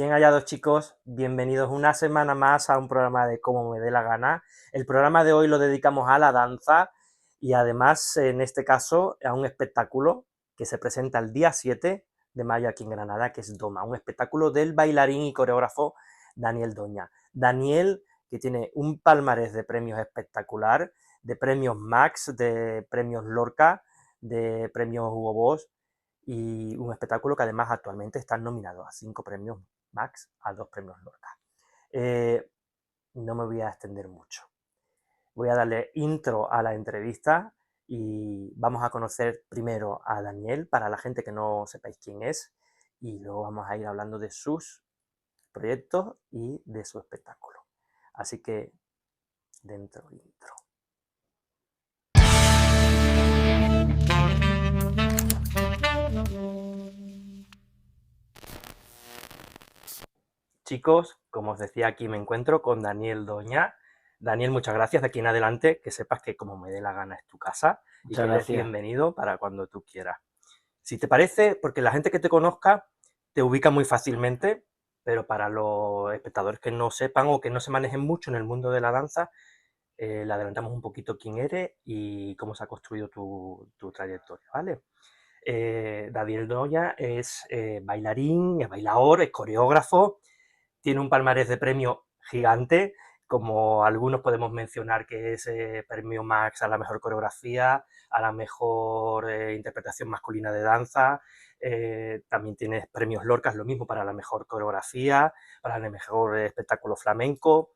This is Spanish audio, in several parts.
Bien hallados, chicos, bienvenidos una semana más a un programa de Como me dé la gana. El programa de hoy lo dedicamos a la danza y además, en este caso, a un espectáculo que se presenta el día 7 de mayo aquí en Granada, que es Doma, un espectáculo del bailarín y coreógrafo Daniel Doña. Daniel, que tiene un palmarés de premios espectacular, de premios Max, de premios Lorca, de premios Hugo Boss, y un espectáculo que además actualmente está nominado a 5 premios Max, a 2 premios Lorca. Eh, no me voy a extender mucho. Voy a darle intro a la entrevista y vamos a conocer primero a Daniel, para la gente que no sepáis quién es, y luego vamos a ir hablando de sus proyectos y de su espectáculo. Así que, dentro intro. Chicos, como os decía, aquí me encuentro con Daniel Doña. Daniel, muchas gracias. De aquí en adelante, que sepas que como me dé la gana es tu casa y Muchas que eres gracias. bienvenido para cuando tú quieras. Si te parece, porque la gente que te conozca te ubica muy fácilmente, pero para los espectadores que no sepan o que no se manejen mucho en el mundo de la danza, le adelantamos un poquito quién eres y cómo se ha construido tu trayectoria, ¿vale? Daniel Doña es bailarín, es bailador, es coreógrafo, tiene un palmarés de premio gigante, como algunos podemos mencionar que es premio Max a la mejor coreografía, a la mejor interpretación masculina de danza, también tienes premios Lorca, lo mismo para la mejor coreografía, para el mejor espectáculo flamenco,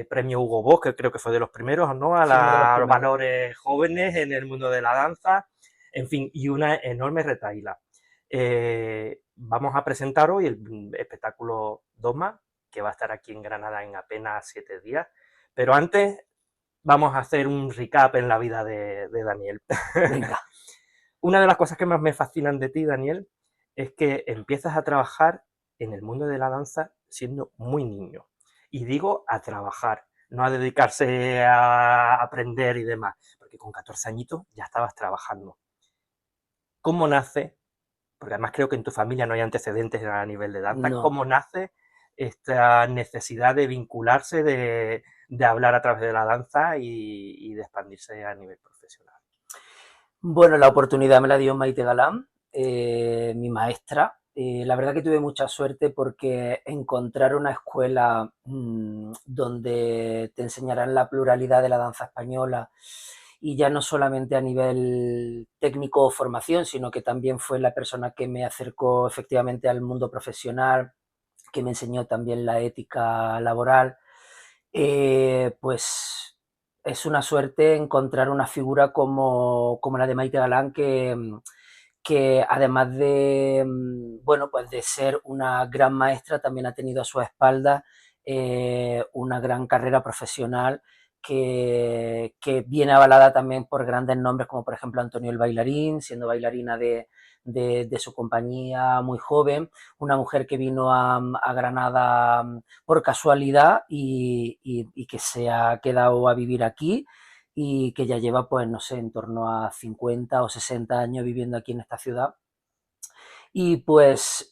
premio Hugo Boss, que creo que fue de los primeros, ¿no? Sí, uno de los A los primeros. valores jóvenes en el mundo de la danza, en fin, y una enorme retahíla. Vamos a presentar hoy el espectáculo Doma, que va a estar aquí en Granada en apenas 7 días. Pero antes vamos a hacer un recap en la vida de Daniel. Venga. Una de las cosas que más me fascinan de ti, Daniel, es que empiezas a trabajar en el mundo de la danza siendo muy niño. Y digo a trabajar, no a dedicarse a aprender y demás, porque con 14 añitos ya estabas trabajando. ¿Cómo nace? Porque además creo que en tu familia no hay antecedentes a nivel de danza. No. ¿Cómo nace esta necesidad de vincularse, de hablar a través de la danza y de expandirse a nivel profesional? Bueno, la oportunidad me la dio Maite Galán, mi maestra. La verdad que tuve mucha suerte porque encontrar una escuela donde te enseñarán la pluralidad de la danza española y ya no solamente a nivel técnico o formación, sino que también fue la persona que me acercó efectivamente al mundo profesional, que me enseñó también la ética laboral. Pues es una suerte encontrar una figura como la de Maite Galán que además de, bueno, pues de ser una gran maestra, también ha tenido a su espalda una gran carrera profesional que viene avalada también por grandes nombres como por ejemplo Antonio el Bailarín, siendo bailarina de su compañía muy joven, una mujer que vino a Granada por casualidad y que se ha quedado a vivir aquí y que ya lleva, pues, no sé, en torno a 50 o 60 años viviendo aquí en esta ciudad. Y pues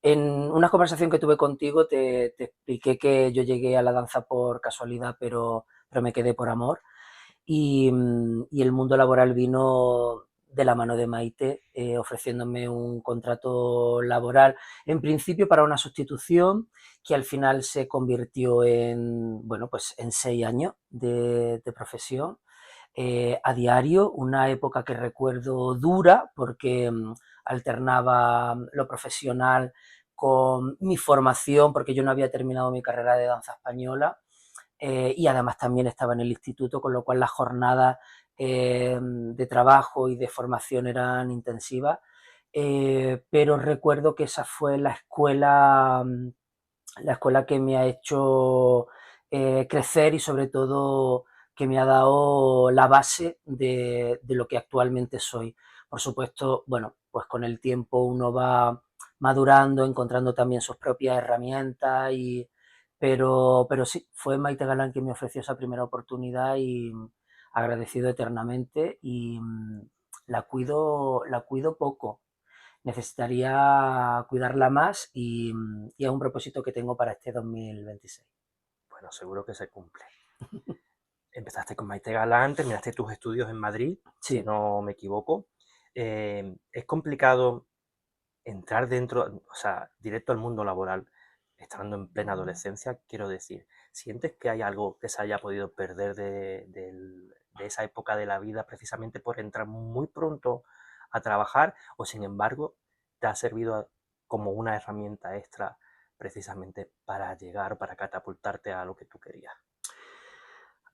en una conversación que tuve contigo te expliqué que yo llegué a la danza por casualidad, pero me quedé por amor. Y el mundo laboral vino de la mano de Maite, ofreciéndome un contrato laboral, en principio para una sustitución, que al final se convirtió en, bueno, pues en 6 años de profesión. A diario, una época que recuerdo dura porque alternaba lo profesional con mi formación, porque yo no había terminado mi carrera de danza española, y además también estaba en el instituto, con lo cual las jornadas de trabajo y de formación eran intensivas. Pero recuerdo que esa fue la escuela que me ha hecho crecer y sobre todo que me ha dado la base de lo que actualmente soy. Por supuesto, bueno, pues con el tiempo uno va madurando, encontrando también sus propias herramientas, pero sí, fue Maite Galán quien me ofreció esa primera oportunidad y agradecido eternamente y la cuido poco. necesitaría cuidarla más y es un propósito que tengo para este 2026. Bueno, seguro que se cumple. Empezaste con Maite Galán, terminaste tus estudios en Madrid, si Sí. no me equivoco. Es complicado entrar dentro, o sea, directo al mundo laboral, estando en plena adolescencia, quiero decir, ¿sientes que hay algo que se haya podido perder de esa época de la vida precisamente por entrar muy pronto a trabajar o sin embargo te ha servido como una herramienta extra precisamente para llegar, para catapultarte a lo que tú querías?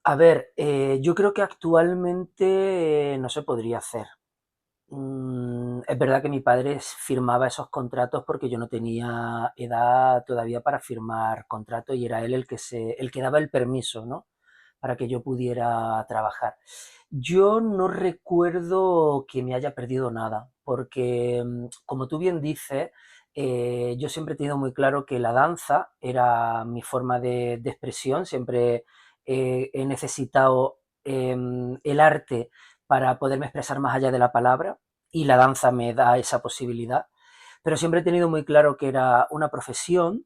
A ver, yo creo que actualmente no se podría hacer. Es verdad que mi padre firmaba esos contratos porque yo no tenía edad todavía para firmar contratos y era él el que daba el permiso, ¿no? Para que yo pudiera trabajar. Yo no recuerdo que me haya perdido nada, porque como tú bien dices, yo siempre he tenido muy claro que la danza era mi forma de expresión, siempre he necesitado el arte para poderme expresar más allá de la palabra y la danza me da esa posibilidad, pero siempre he tenido muy claro que era una profesión,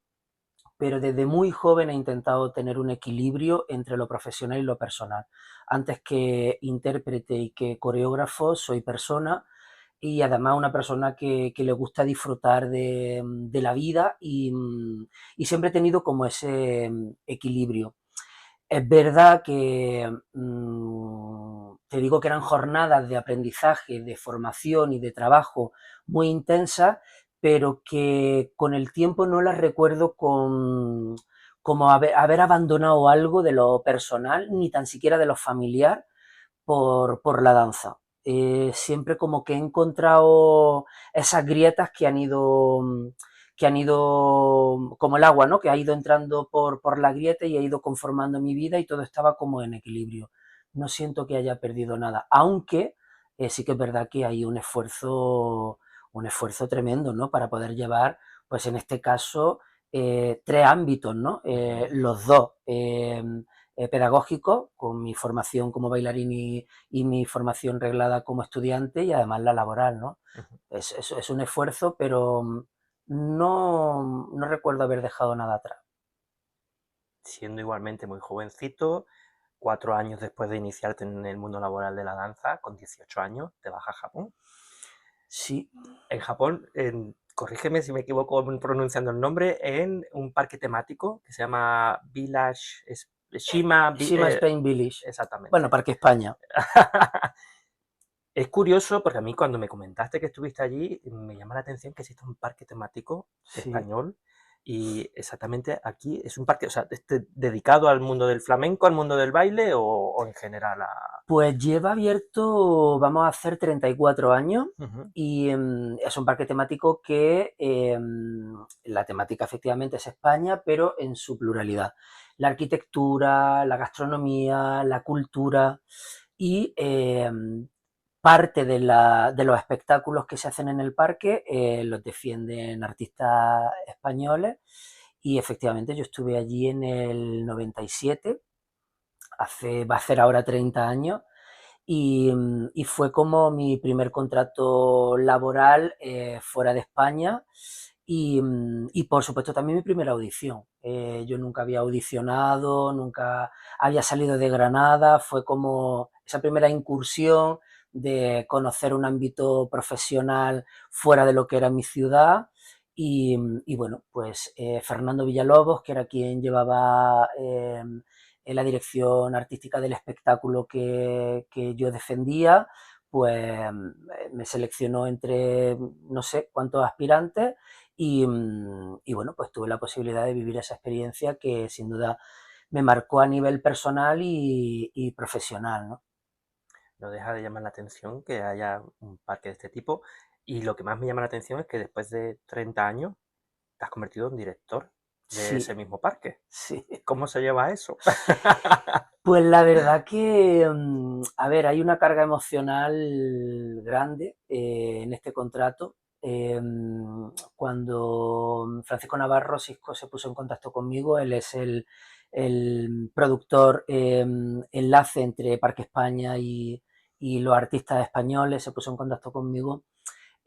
pero desde muy joven he intentado tener un equilibrio entre lo profesional y lo personal. Antes que intérprete y que coreógrafo, soy persona y además una persona que le gusta disfrutar de la vida y siempre he tenido como ese equilibrio. Es verdad que te digo que eran jornadas de aprendizaje, de formación y de trabajo muy intensas, pero que con el tiempo no las recuerdo como haber abandonado algo de lo personal, ni tan siquiera de lo familiar, por la danza. Siempre como que he encontrado esas grietas que han ido como el agua, ¿no? Que ha ido entrando por la grieta y ha ido conformando mi vida y todo estaba como en equilibrio. No siento que haya perdido nada, aunque sí que es verdad que hay un esfuerzo tremendo, ¿no? Para poder llevar, pues en este caso, tres ámbitos, ¿no? Ujú. Los dos. Pedagógico, con mi formación como bailarín y mi formación reglada como estudiante y además la laboral, ¿no? Ujú. Es un esfuerzo, pero no recuerdo haber dejado nada atrás. Siendo igualmente muy jovencito, 4 años después de iniciarte en el mundo laboral de la danza, con 18 años, te vas a Japón. Sí, En Japón, corrígeme si me equivoco pronunciando el nombre, en un parque temático que se llama Village Shima, Shima Spain Village. Bueno, exactamente. Parque España. Es curioso porque a mí cuando me comentaste que estuviste allí, me llama la atención que existe un parque temático Sí. español y exactamente aquí es un parque, o sea, dedicado al mundo del flamenco, al mundo del baile o en general a... Pues lleva abierto, vamos a hacer 34 años Ujú. y es un parque temático que la temática efectivamente es España, pero en su pluralidad. La arquitectura, la gastronomía, la cultura y parte de los espectáculos que se hacen en el parque los defienden artistas españoles y efectivamente yo estuve allí en el 97, va a hacer ahora 30 años y fue como mi primer contrato laboral fuera de España y por supuesto también mi primera audición. Yo nunca había audicionado, nunca había salido de Granada, fue como esa primera incursión de conocer un ámbito profesional fuera de lo que era mi ciudad. Y bueno, pues Fernando Villalobos, que era quien llevaba en la dirección artística del espectáculo que yo defendía, pues me seleccionó entre no sé cuántos aspirantes y bueno, pues tuve la posibilidad de vivir esa experiencia que sin duda me marcó a nivel personal y profesional, ¿no? No deja de llamar la atención que haya un parque de este tipo y lo que más me llama la atención es que después de 30 años te has convertido en director de Sí, ese mismo parque. sí. ¿Cómo se lleva eso? Pues la verdad que, a ver, hay una carga emocional grande en este contrato. Cuando Francisco Navarro Sisco se puso en contacto conmigo, él es el productor enlace entre Parque España y los artistas españoles, se puso en contacto conmigo.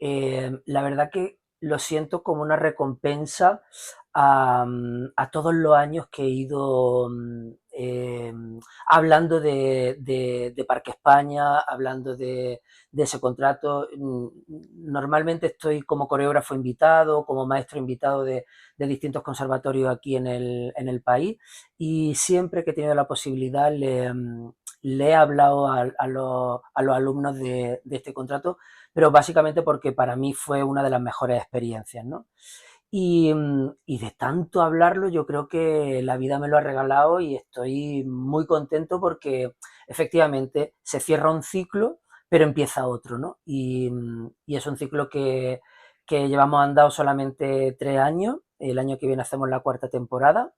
la verdad que lo siento como una recompensa a todos los años que he ido hablando de Parque España, hablando de ese contrato. Normalmente estoy como coreógrafo invitado, como maestro invitado de distintos conservatorios aquí en el país, y siempre que he tenido la posibilidad le he hablado a los alumnos de este contrato, pero básicamente porque para mí fue una de las mejores experiencias, ¿no? Y de tanto hablarlo, yo creo que la vida me lo ha regalado y estoy muy contento porque efectivamente se cierra un ciclo, pero empieza otro, ¿no? Y es un ciclo que llevamos andado solamente 3 años. El año que viene hacemos la cuarta temporada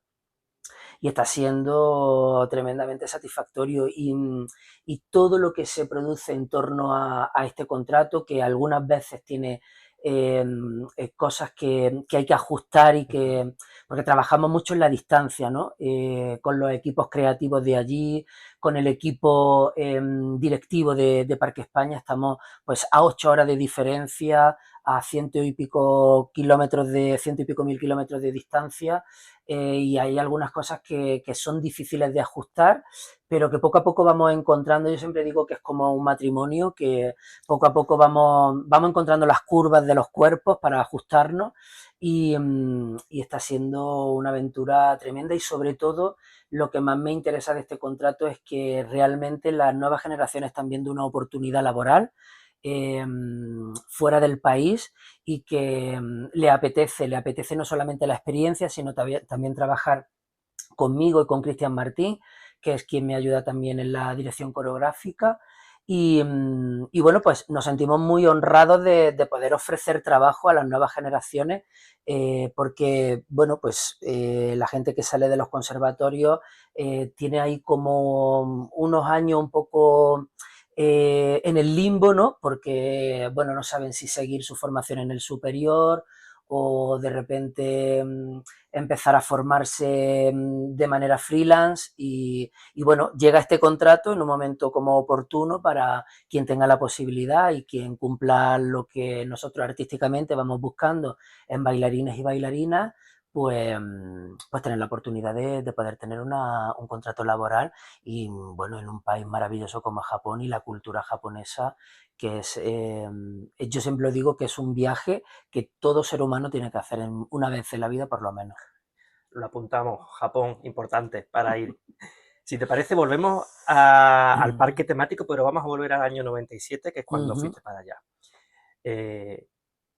y está siendo tremendamente satisfactorio, y todo lo que se produce en torno a este contrato, que algunas veces tiene eh, cosas que hay que ajustar y que, porque trabajamos mucho en la distancia, ¿no? Con los equipos creativos de allí, con el equipo directivo de Parque España, estamos pues a 8 horas de diferencia, a ciento y pico mil kilómetros de distancia, y hay algunas cosas que son difíciles de ajustar, pero que poco a poco vamos encontrando. Yo siempre digo que es como un matrimonio, que poco a poco vamos encontrando las curvas de los cuerpos para ajustarnos, y está siendo una aventura tremenda, y sobre todo lo que más me interesa de este contrato es que realmente las nuevas generaciones están viendo una oportunidad laboral eh, fuera del país, y que le apetece no solamente la experiencia, sino también trabajar conmigo y con Cristian Martín, que es quien me ayuda también en la dirección coreográfica. Y bueno, pues nos sentimos muy honrados de poder ofrecer trabajo a las nuevas generaciones, porque, bueno, pues la gente que sale de los conservatorios tiene ahí como unos años un poco en el limbo, ¿no? Porque, bueno, no saben si seguir su formación en el superior o de repente empezar a formarse de manera freelance, y bueno, llega este contrato en un momento como oportuno para quien tenga la posibilidad y quien cumpla lo que nosotros artísticamente vamos buscando en bailarines y bailarinas, pues tener la oportunidad de poder tener un contrato laboral, y bueno, en un país maravilloso como Japón, y la cultura japonesa, que es, yo siempre digo que es un viaje que todo ser humano tiene que hacer una vez en la vida por lo menos. Lo apuntamos, Japón, importante para ir. Si te parece, volvemos al parque temático, pero vamos a volver al año 97, que es cuando fuiste para allá.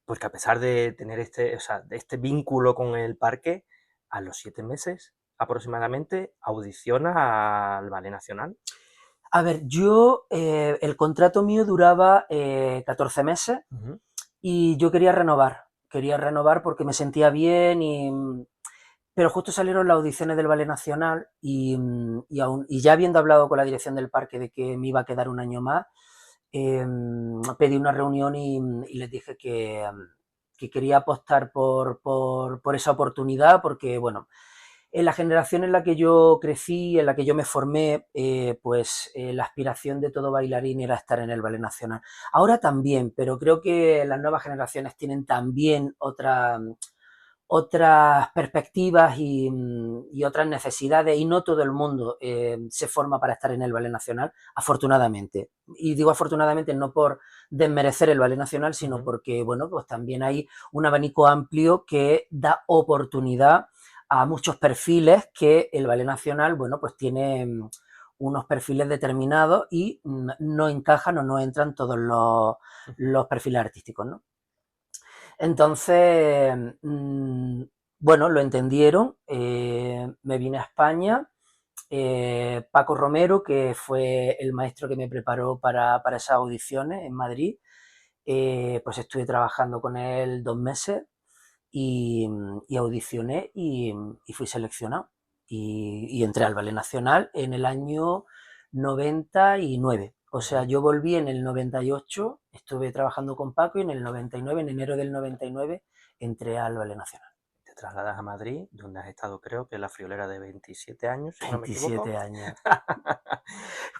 Porque a pesar de tener o sea, de este vínculo con el parque, a los 7 meses aproximadamente audiciona al Ballet Nacional. A ver, yo, el contrato mío duraba 14 meses, y yo quería renovar porque me sentía bien, pero justo salieron las audiciones del Ballet Nacional, y ya habiendo hablado con la dirección del parque de que me iba a quedar un año más, pedí una reunión y les dije que quería apostar por esa oportunidad, porque, bueno, en la generación en la que yo crecí, en la que yo me formé, la aspiración de todo bailarín era estar en el Ballet Nacional. Ahora también, pero creo que las nuevas generaciones tienen también otras perspectivas y otras necesidades, y no todo el mundo se forma para estar en el Ballet Nacional, afortunadamente. Y digo afortunadamente no por desmerecer el Ballet Nacional, sino porque, bueno, pues también hay un abanico amplio que da oportunidad a muchos perfiles, que el Ballet Nacional, bueno, pues tiene unos perfiles determinados, y no encajan o no entran todos los perfiles artísticos, ¿no? Entonces, bueno, lo entendieron, me vine a España. Paco Romero, que fue el maestro que me preparó para esas audiciones en Madrid, pues estuve trabajando con él 2 meses, y audicioné, y fui seleccionado, y entré al Ballet Nacional en el año 99. O sea, yo volví en el 98, estuve trabajando con Paco, y en el 99, en enero del 99, entré al Ballet Nacional. trasladas a Madrid, donde has estado, creo que en la friolera de 27 años, si no me equivoco. 27 años.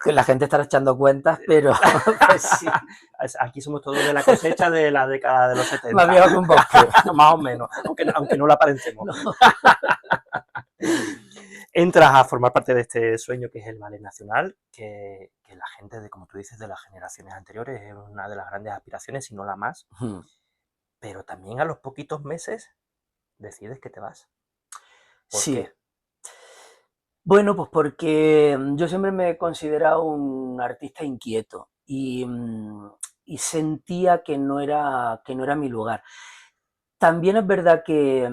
Que la gente estará echando cuentas, pero pues sí. Aquí somos todos de la cosecha de la década de los 70. Más viejo que un bosque. Más o menos, aunque no lo aparentemos. No. Entras a formar parte de este sueño que es el Ballet Nacional, que la gente, como tú dices, de las generaciones anteriores es una de las grandes aspiraciones, si no la más. Pero también a los poquitos meses decides que te vas. ¿Por qué? Bueno, pues porque yo siempre me he considerado un artista inquieto y sentía que no era mi lugar. También es verdad que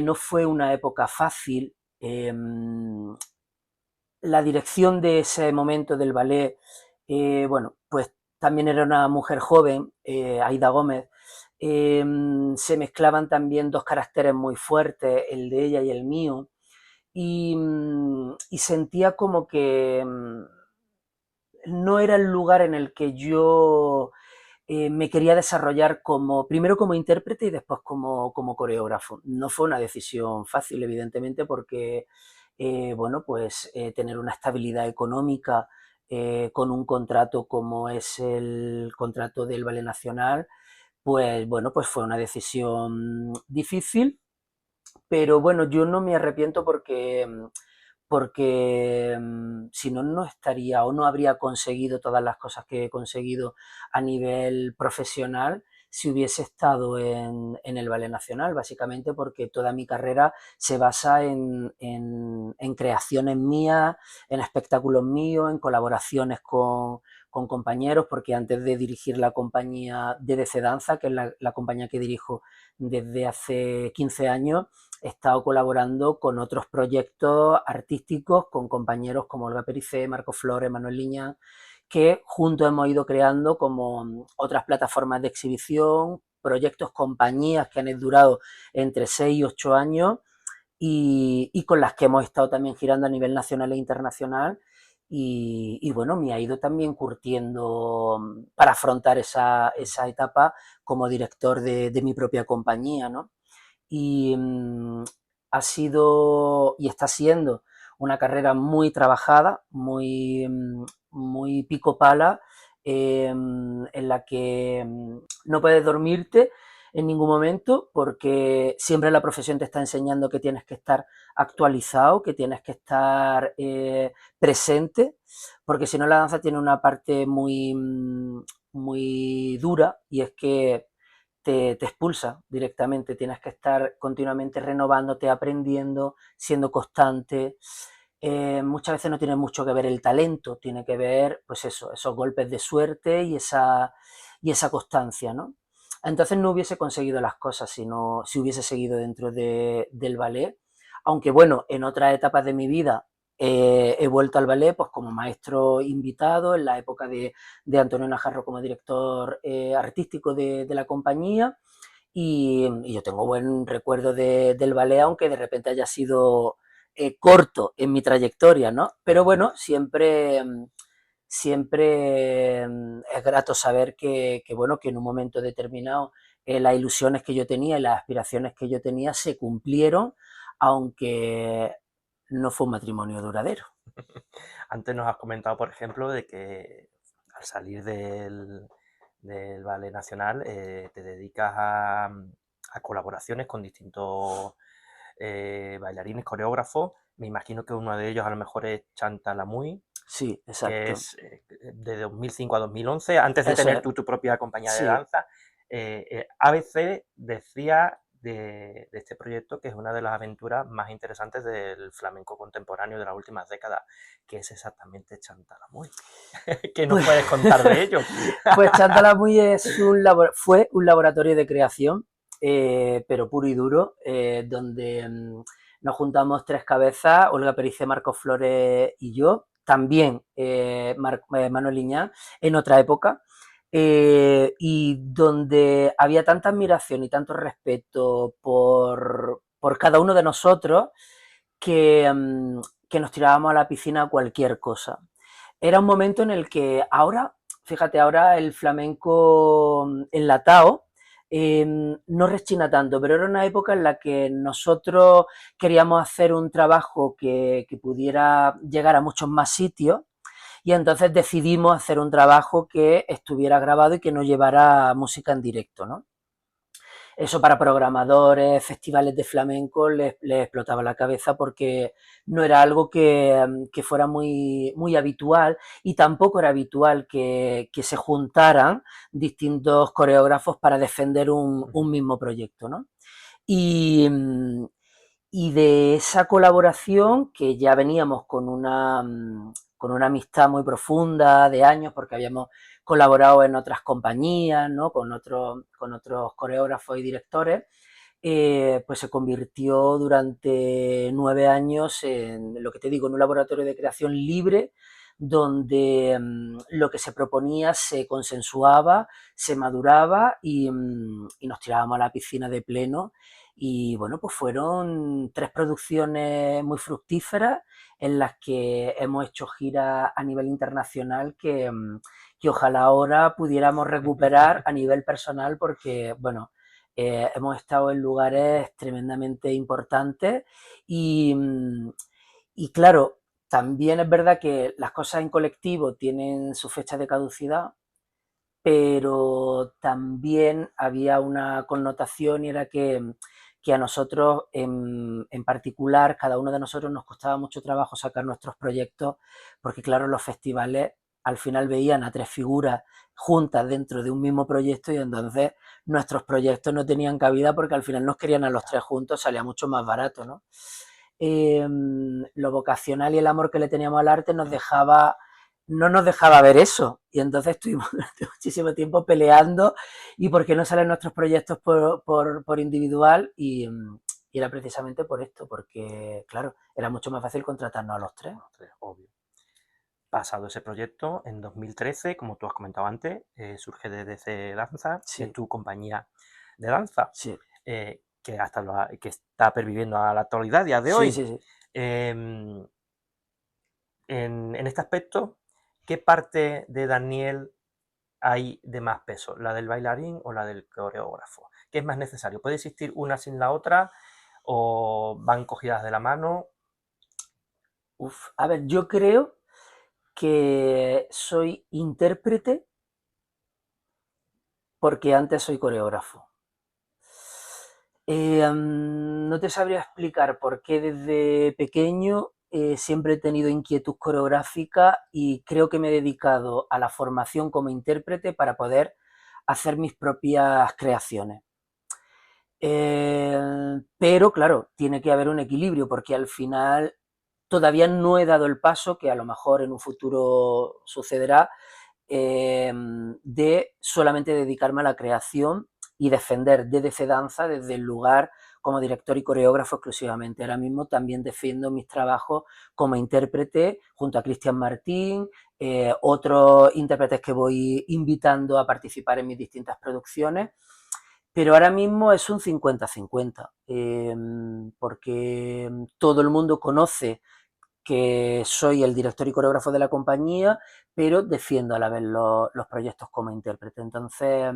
no fue una época fácil. La dirección de ese momento del ballet, bueno, pues también era una mujer joven, Aida Gómez. Se mezclaban también dos caracteres muy fuertes, el de ella y el mío. Y sentía como que no era el lugar en el que yo me quería desarrollar primero como intérprete y después como coreógrafo. No fue una decisión fácil, evidentemente, porque bueno, pues tener una estabilidad económica con un contrato como es el contrato del Ballet Nacional, pues bueno, pues fue una decisión difícil. Pero bueno, yo no me arrepiento porque si no, no estaría o no habría conseguido todas las cosas que he conseguido a nivel profesional si hubiese estado en el Ballet Nacional, básicamente porque toda mi carrera se basa en creaciones mías, en espectáculos míos, en colaboraciones con compañeros, porque antes de dirigir la compañía DDC Danza, que es la compañía que dirijo desde hace 15 años, he estado colaborando con otros proyectos artísticos, con compañeros como Olga Pericé, Marco Flores, Manuel Liñán, que juntos hemos ido creando como otras plataformas de exhibición, proyectos, compañías que han durado entre 6 y 8 años y con las que hemos estado también girando a nivel nacional e internacional. Y bueno, me ha ido también curtiendo para afrontar esa etapa como director de mi propia compañía, ¿no? Y ha sido y está siendo una carrera muy trabajada, muy pico pala, en la que no puedes dormirte en ningún momento porque siempre la profesión te está enseñando que tienes que estar actualizado, que tienes que estar presente, porque si no la danza tiene una parte muy dura y es que te expulsa directamente, tienes que estar continuamente renovándote, aprendiendo, siendo constante. Muchas veces no tiene mucho que ver el talento, tiene que ver, pues eso, esos golpes de suerte y esa constancia, ¿no? Entonces no hubiese conseguido las cosas si hubiese seguido dentro del ballet, aunque bueno, en otras etapas de mi vida he vuelto al ballet pues como maestro invitado en la época de Antonio Najarro como director artístico de la compañía y yo tengo buen recuerdo del ballet, aunque de repente haya sido corto en mi trayectoria, ¿no? Pero bueno, siempre es grato saber bueno, que en un momento determinado las ilusiones que yo tenía y las aspiraciones que yo tenía se cumplieron, aunque no fue un matrimonio duradero. Antes nos has comentado, por ejemplo, de que al salir del Ballet Nacional te dedicas a colaboraciones con distintos bailarines, coreógrafos. Me imagino que uno de ellos a lo mejor es Chantal Amuy. Sí, exacto. Que es de 2005 a 2011, antes de tener tu propia compañía de danza. ABC decía de este proyecto que es una de las aventuras más interesantes del flamenco contemporáneo de las últimas décadas, que es exactamente Chantal Amuy. ¿Qué nos puedes contar de ello? Pues Chantal Amuy fue un laboratorio de creación, pero puro y duro, donde nos juntamos tres cabezas, Olga Pericé, Marco Flores y yo, también Manuel Liñán, en otra época, y donde había tanta admiración y tanto respeto por cada uno de nosotros que nos tirábamos a la piscina a cualquier cosa. Era un momento en el que ahora, fíjate, ahora el flamenco enlatado no rechina tanto, pero era una época en la que nosotros queríamos hacer un trabajo que pudiera llegar a muchos más sitios y entonces decidimos hacer un trabajo que estuviera grabado y que no llevara música en directo, ¿no? Eso para programadores, festivales de flamenco les explotaba la cabeza porque no era algo que fuera muy habitual y tampoco era habitual que se juntaran distintos coreógrafos para defender un mismo proyecto, ¿no? Y, y de esa colaboración, que ya veníamos con una amistad muy profunda de años, porque habíamos colaborado en otras compañías, ¿no? Con otros coreógrafos y directores, pues se convirtió durante 9 años en lo que te digo, en un laboratorio de creación libre donde lo que se proponía se consensuaba, se maduraba y nos tirábamos a la piscina de pleno. Y bueno, pues fueron 3 producciones muy fructíferas en las que hemos hecho giras a nivel internacional que ojalá ahora pudiéramos recuperar a nivel personal porque, bueno, hemos estado en lugares tremendamente importantes y claro, también es verdad que las cosas en colectivo tienen su fecha de caducidad, pero también había una connotación y era que a nosotros en particular, cada uno de nosotros nos costaba mucho trabajo sacar nuestros proyectos, porque claro, los festivales al final veían a 3 figuras juntas dentro de un mismo proyecto y entonces nuestros proyectos no tenían cabida porque al final nos querían a los 3 juntos, salía mucho más barato, ¿no? Lo vocacional y el amor que le teníamos al arte no nos dejaba ver eso. Y entonces estuvimos durante muchísimo tiempo peleando y por qué no salen nuestros proyectos por individual y era precisamente por esto, porque claro, era mucho más fácil contratarnos a los 3. Obvio. Pasado ese proyecto, en 2013, como tú has comentado antes, surge DDC Danza, Sí, que es tu compañía de danza, sí, que está perviviendo a la actualidad, día de sí, hoy. sí, sí. En este aspecto, ¿qué parte de Daniel hay de más peso? ¿La del bailarín o la del coreógrafo? ¿Qué es más necesario? ¿Puede existir una sin la otra o van cogidas de la mano? Uf. A ver, yo creo que soy intérprete porque antes soy coreógrafo. No te sabría explicar por qué desde pequeño siempre he tenido inquietud coreográfica y creo que me he dedicado a la formación como intérprete para poder hacer mis propias creaciones. Pero claro, tiene que haber un equilibrio porque al final todavía no he dado el paso, que a lo mejor en un futuro sucederá, de solamente dedicarme a la creación y defender DDC Danza desde el lugar como director y coreógrafo exclusivamente. Ahora mismo también defiendo mis trabajos como intérprete junto a Cristian Martín, otros intérpretes que voy invitando a participar en mis distintas producciones, pero ahora mismo es un 50-50, porque todo el mundo conoce que soy el director y coreógrafo de la compañía, pero defiendo a la vez los proyectos como intérprete. Entonces,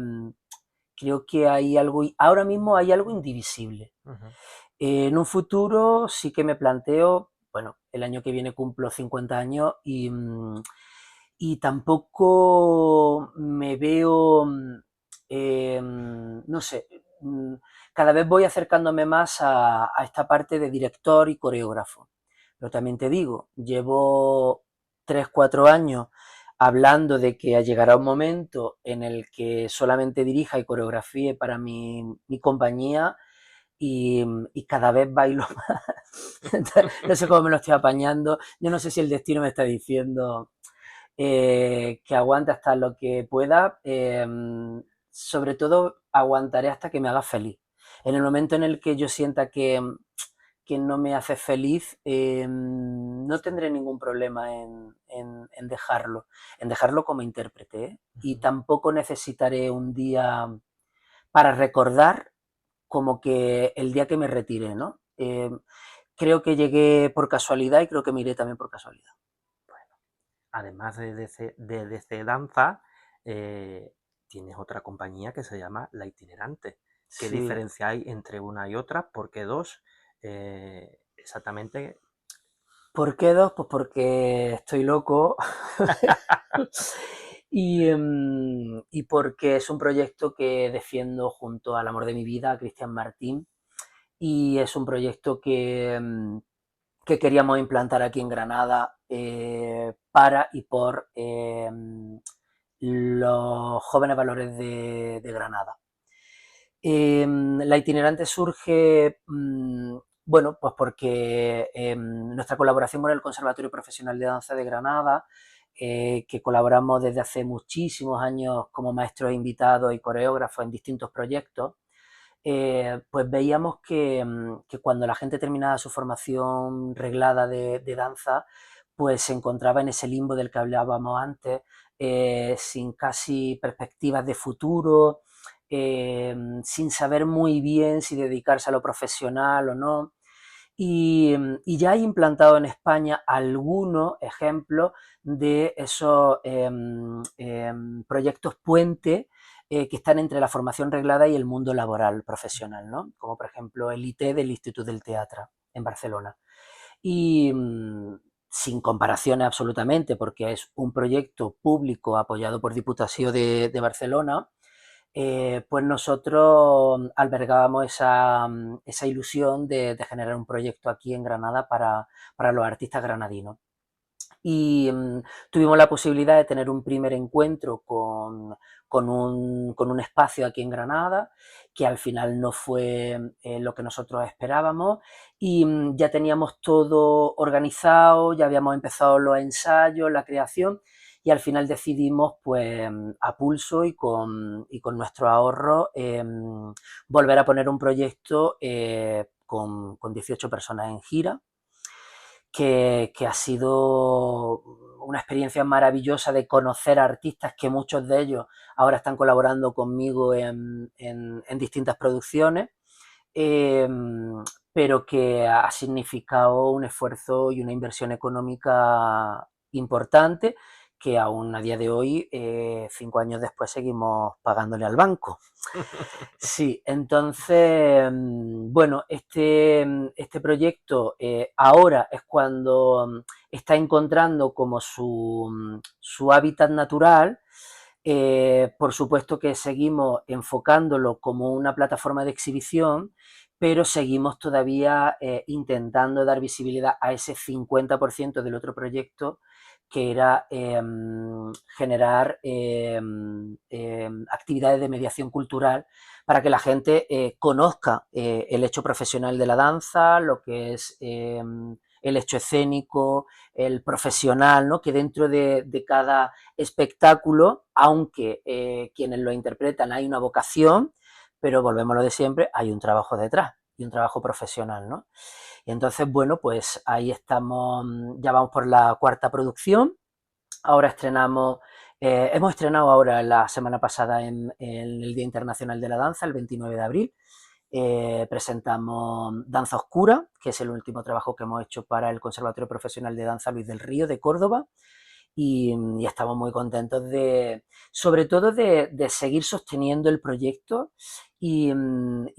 creo que hay algo, ahora mismo hay algo indivisible. Ujú. En un futuro sí que me planteo, bueno, el año que viene cumplo 50 años y tampoco me veo, no sé, cada vez voy acercándome más a esta parte de director y coreógrafo. Pero también te digo, llevo 3 4 años hablando de que llegará un momento en el que solamente dirija y coreografíe para mi compañía y cada vez bailo más. No sé cómo me lo estoy apañando. Yo no sé si el destino me está diciendo que aguante hasta lo que pueda. Sobre todo, aguantaré hasta que me haga feliz. En el momento en el que yo sienta que no me hace feliz, no tendré ningún problema en dejarlo como intérprete, ¿eh? Y tampoco necesitaré un día para recordar como que el día que me retire, ¿no? Creo que llegué por casualidad y creo que me iré también por casualidad. Además de DC Danza, tienes otra compañía que se llama La Itinerante. ¿Qué Sí. diferencia hay entre una y otra? ¿Por qué dos? Exactamente. ¿Por qué dos? Pues porque estoy loco y porque es un proyecto que defiendo junto al amor de mi vida, a Cristian Martín, y es un proyecto que queríamos implantar aquí en Granada para y por los jóvenes valores de Granada. La itinerante surge, bueno, pues porque nuestra colaboración con el Conservatorio Profesional de Danza de Granada, que colaboramos desde hace muchísimos años como maestros invitados y coreógrafos en distintos proyectos, pues veíamos que cuando la gente terminaba su formación reglada de danza, pues se encontraba en ese limbo del que hablábamos antes, sin casi perspectivas de futuro, sin saber muy bien si dedicarse a lo profesional o no. Y ya hay implantado en España algunos ejemplos de esos proyectos puente que están entre la formación reglada y el mundo laboral profesional, ¿no? Como por ejemplo el IT del Institut del Teatre en Barcelona. Y sin comparaciones absolutamente, porque es un proyecto público apoyado por Diputación de Barcelona, pues nosotros albergábamos esa ilusión de generar un proyecto aquí en Granada para los artistas granadinos. Y tuvimos la posibilidad de tener un primer encuentro con un espacio aquí en Granada, que al final no fue lo que nosotros esperábamos, y ya teníamos todo organizado, ya habíamos empezado los ensayos, la creación, y al final decidimos, pues, a pulso y con nuestro ahorro, volver a poner un proyecto con 18 personas en gira, que ha sido una experiencia maravillosa de conocer a artistas que muchos de ellos ahora están colaborando conmigo en distintas producciones, eh, pero que ha significado un esfuerzo y una inversión económica importante que aún a día de hoy, 5 años después, seguimos pagándole al banco. Sí, entonces, bueno, este proyecto ahora es cuando está encontrando como su hábitat natural. Por supuesto que seguimos enfocándolo como una plataforma de exhibición, pero seguimos todavía intentando dar visibilidad a ese 50% del otro proyecto, que era generar actividades de mediación cultural para que la gente conozca el hecho profesional de la danza, lo que es el hecho escénico, el profesional, ¿no? Que dentro de cada espectáculo, aunque quienes lo interpretan hay una vocación, pero volvemos a lo de siempre, hay un trabajo detrás y un trabajo profesional, ¿no? Y entonces, bueno, pues ahí estamos, ya vamos por la cuarta producción. Ahora hemos estrenado ahora la semana pasada en el Día Internacional de la Danza, el 29 de abril. Presentamos Danza Oscura, que es el último trabajo que hemos hecho para el Conservatorio Profesional de Danza Luis del Río de Córdoba. Y estamos muy contentos sobre todo de seguir sosteniendo el proyecto y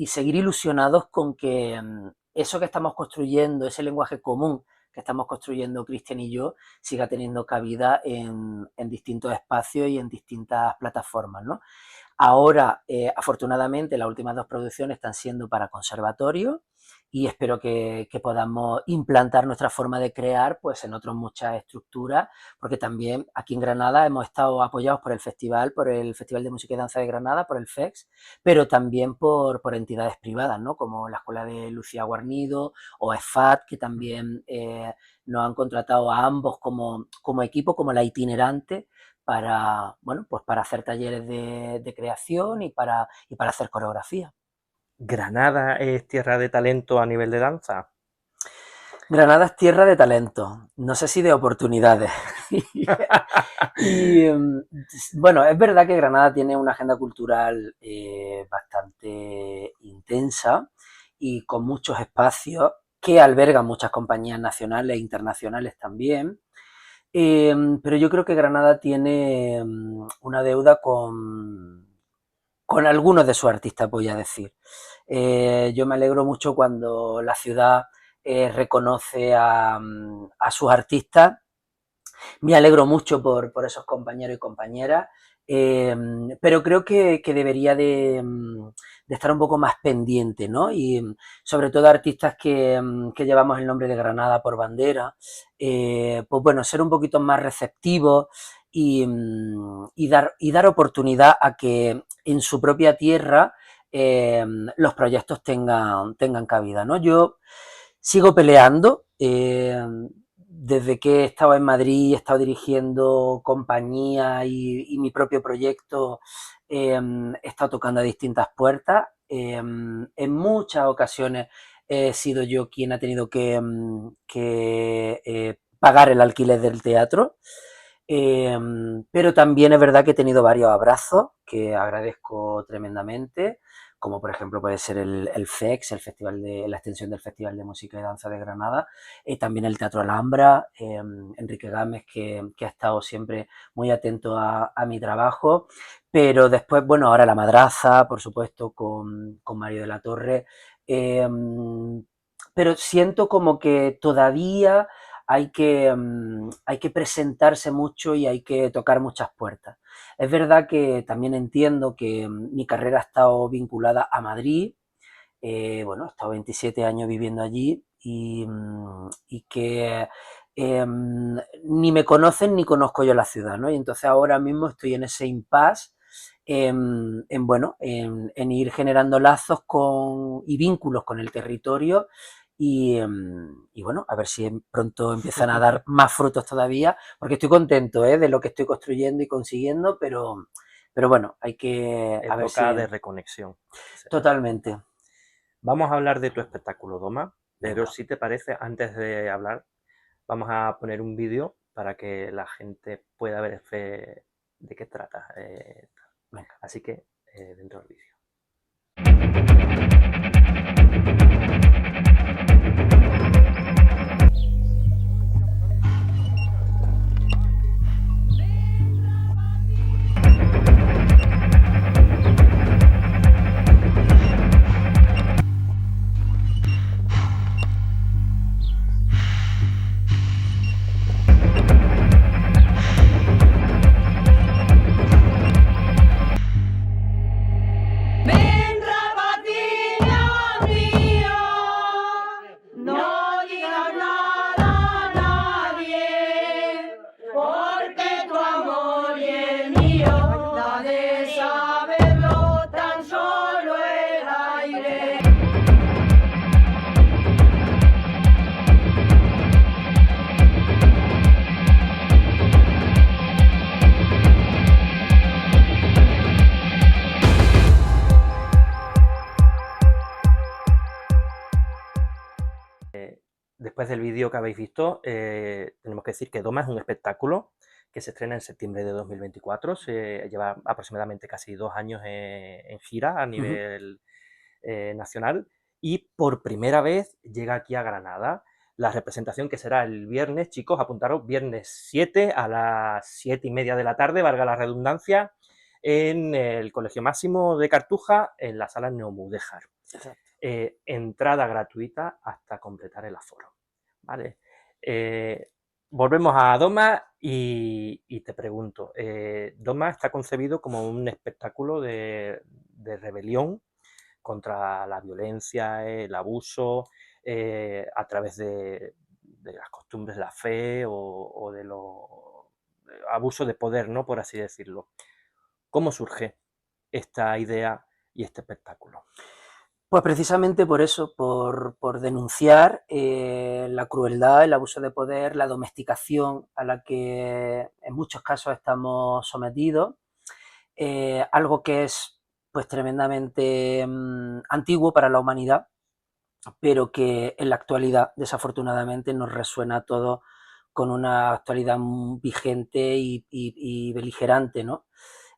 seguir ilusionados con que eso que estamos construyendo, ese lenguaje común que estamos construyendo Cristian y yo, siga teniendo cabida en distintos espacios y en distintas plataformas, ¿no? Ahora, afortunadamente, las últimas dos producciones están siendo para conservatorio y espero que podamos implantar nuestra forma de crear pues, en otras muchas estructuras, porque también aquí en Granada hemos estado apoyados por el Festival de Música y Danza de Granada, por el FEX, pero también por entidades privadas, ¿no? Como la Escuela de Lucía Guarnido o EFAT, que también nos han contratado a ambos como equipo, como la itinerante, para, bueno, pues para hacer talleres de creación y para hacer coreografía. ¿Granada es tierra de talento a nivel de danza? Granada es tierra de talento, no sé si de oportunidades. y bueno, es verdad que Granada tiene una agenda cultural bastante intensa y con muchos espacios que albergan muchas compañías nacionales e internacionales también. Pero yo creo que Granada tiene una deuda con algunos de sus artistas, voy a decir. Yo me alegro mucho cuando la ciudad reconoce a sus artistas. Me alegro mucho por esos compañeros y compañeras, pero creo que debería de estar un poco más pendiente, ¿no? Y sobre todo artistas que llevamos el nombre de Granada por bandera, pues bueno, ser un poquito más receptivos y dar oportunidad a que en su propia tierra los proyectos tengan cabida, ¿no? Yo sigo peleando, desde que he estado en Madrid, he estado dirigiendo compañía y mi propio proyecto, he estado tocando a distintas puertas. En muchas ocasiones he sido yo quien ha tenido que pagar el alquiler del teatro. Pero también es verdad que he tenido varios abrazos que agradezco tremendamente, como por ejemplo puede ser el FEX, el Festival la extensión del Festival de Música y Danza de Granada, también el Teatro Alhambra, Enrique Gámez, que ha estado siempre muy atento a mi trabajo, pero después, bueno, ahora La Madraza, por supuesto, con Mario de la Torre, eh, pero siento como que todavía hay que presentarse mucho y hay que tocar muchas puertas. Es verdad que también entiendo que mi carrera ha estado vinculada a Madrid, bueno, he estado 27 años viviendo allí y que ni me conocen ni conozco yo la ciudad, ¿no? Y entonces ahora mismo estoy en ese impasse bueno, en ir generando lazos y vínculos con el territorio y bueno, a ver si pronto empiezan a dar más frutos todavía, porque estoy contento de lo que estoy construyendo y consiguiendo, pero bueno, hay que... A ver Época si... de reconexión. Totalmente. Vamos a hablar de tu espectáculo, Doma, pero Venga. si te parece, antes de hablar, vamos a poner un vídeo para que la gente pueda ver de qué trata. Venga. Así que, dentro del vídeo. Después del vídeo que habéis visto, tenemos que decir que Doma es un espectáculo que se estrena en septiembre de 2024. Se lleva aproximadamente casi 2 años en gira a nivel nacional y por primera vez llega aquí a Granada. La representación que será el viernes, chicos, apuntaros, viernes 7 a las 7:30 de la tarde, valga la redundancia, en el Colegio Máximo de Cartuja, en la sala Neomudéjar. Entrada gratuita hasta completar el aforo, ¿vale? Volvemos a Doma y te pregunto, Doma está concebido como un espectáculo de rebelión contra la violencia, el abuso, a través de las costumbres, la fe o de los abusos de poder, ¿no? Por así decirlo. ¿Cómo surge esta idea y este espectáculo? Pues precisamente por eso, por denunciar la crueldad, el abuso de poder, la domesticación a la que en muchos casos estamos sometidos, algo que es pues tremendamente antiguo para la humanidad, pero que en la actualidad desafortunadamente nos resuena a todos con una actualidad vigente y beligerante, ¿no?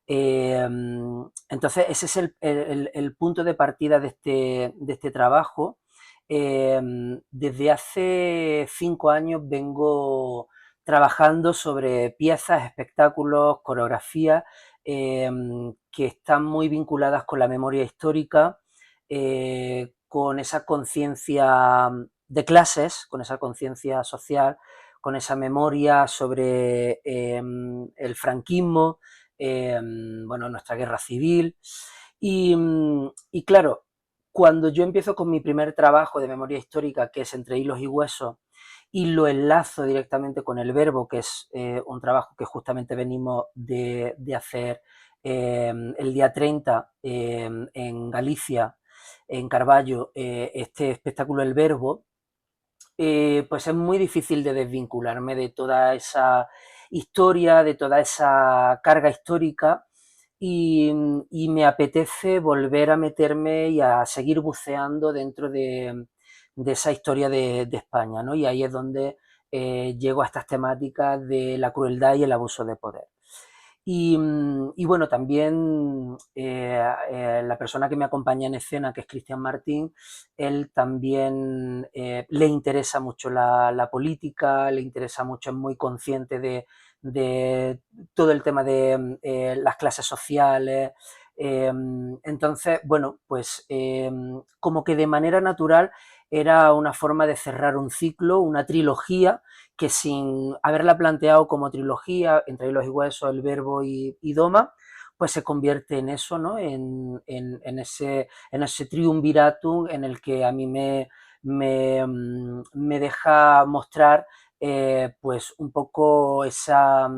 Entonces ese es el punto de partida de este trabajo. Desde hace 5 años vengo trabajando sobre piezas, espectáculos, coreografías que están muy vinculadas con la memoria histórica, con esa conciencia de clases, con esa conciencia social, con esa memoria sobre el franquismo, bueno, nuestra guerra civil. Y claro, cuando yo empiezo con mi primer trabajo de memoria histórica, que es Entre hilos y huesos, y lo enlazo directamente con el verbo, que es un trabajo que justamente venimos de hacer el día 30 en Galicia, en Carballo, este espectáculo El Verbo, pues es muy difícil de desvincularme de toda esa historia, de toda esa carga histórica y, y me apetece volver a meterme y a seguir buceando dentro de esa historia de España, ¿no? Y ahí es donde llego a estas temáticas de la crueldad y el abuso de poder. Y bueno, también la persona que me acompaña en escena, que es Cristian Martín, él también le interesa mucho la política, le interesa mucho, es muy consciente de todo el tema de las clases sociales. Entonces, bueno, pues como que de manera natural era una forma de cerrar un ciclo, una trilogía, que sin haberla planteado como trilogía, Entre hilos y huesos, El Verbo y Doma, pues se convierte en eso, ¿no? En ese triunviratum en el que a mí me deja mostrar pues un poco esa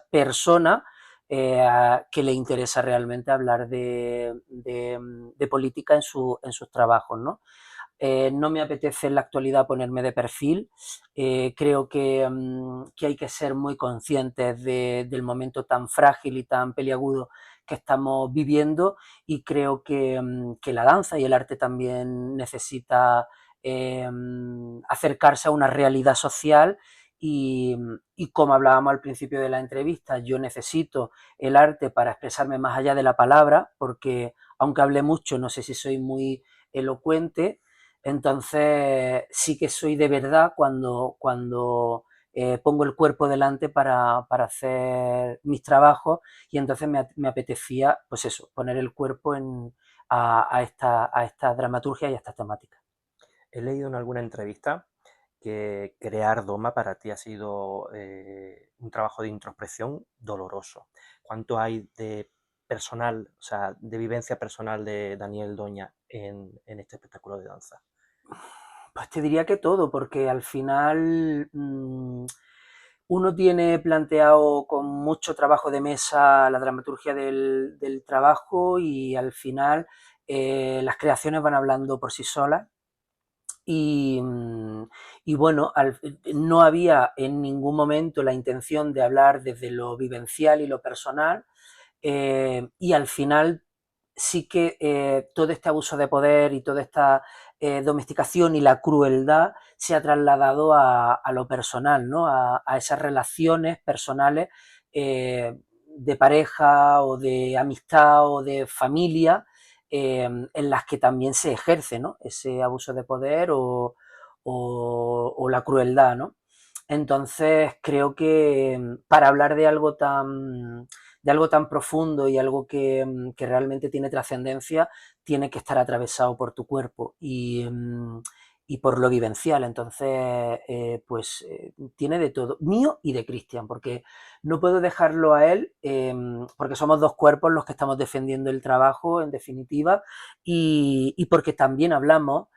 persona que le interesa realmente hablar de política en sus trabajos, ¿no? No me apetece en la actualidad ponerme de perfil. Creo que hay que ser muy conscientes del momento tan frágil y tan peliagudo que estamos viviendo y creo que la danza y el arte también necesita acercarse a una realidad social y como hablábamos al principio de la entrevista, yo necesito el arte para expresarme más allá de la palabra, porque aunque hable mucho, no sé si soy muy elocuente, entonces sí que soy de verdad cuando pongo el cuerpo delante para hacer mis trabajos y entonces me apetecía, pues eso, poner el cuerpo a esta dramaturgia y a estas temáticas. He leído en alguna entrevista que crear Doma para ti ha sido un trabajo de introspección doloroso. ¿Cuánto hay de personal, o sea, de vivencia personal de Daniel Doña en este espectáculo de danza? Pues te diría que todo, porque al final uno tiene planteado con mucho trabajo de mesa la dramaturgia del trabajo y al final las creaciones van hablando por sí solas. Y, y bueno, no había en ningún momento la intención de hablar desde lo vivencial y lo personal, y al final sí que todo este abuso de poder y toda esta domesticación y la crueldad se ha trasladado a lo personal, ¿no? A esas relaciones personales de pareja o de amistad o de familia en las que también se ejerce, ¿no? Ese abuso de poder o la crueldad, ¿no? Entonces creo que para hablar de algo tan profundo y algo que realmente tiene trascendencia, tiene que estar atravesado por tu cuerpo y por lo vivencial. Entonces, pues tiene de todo, mío y de Cristian, porque no puedo dejarlo a él, porque somos dos cuerpos los que estamos defendiendo el trabajo, en definitiva, y porque también hablamos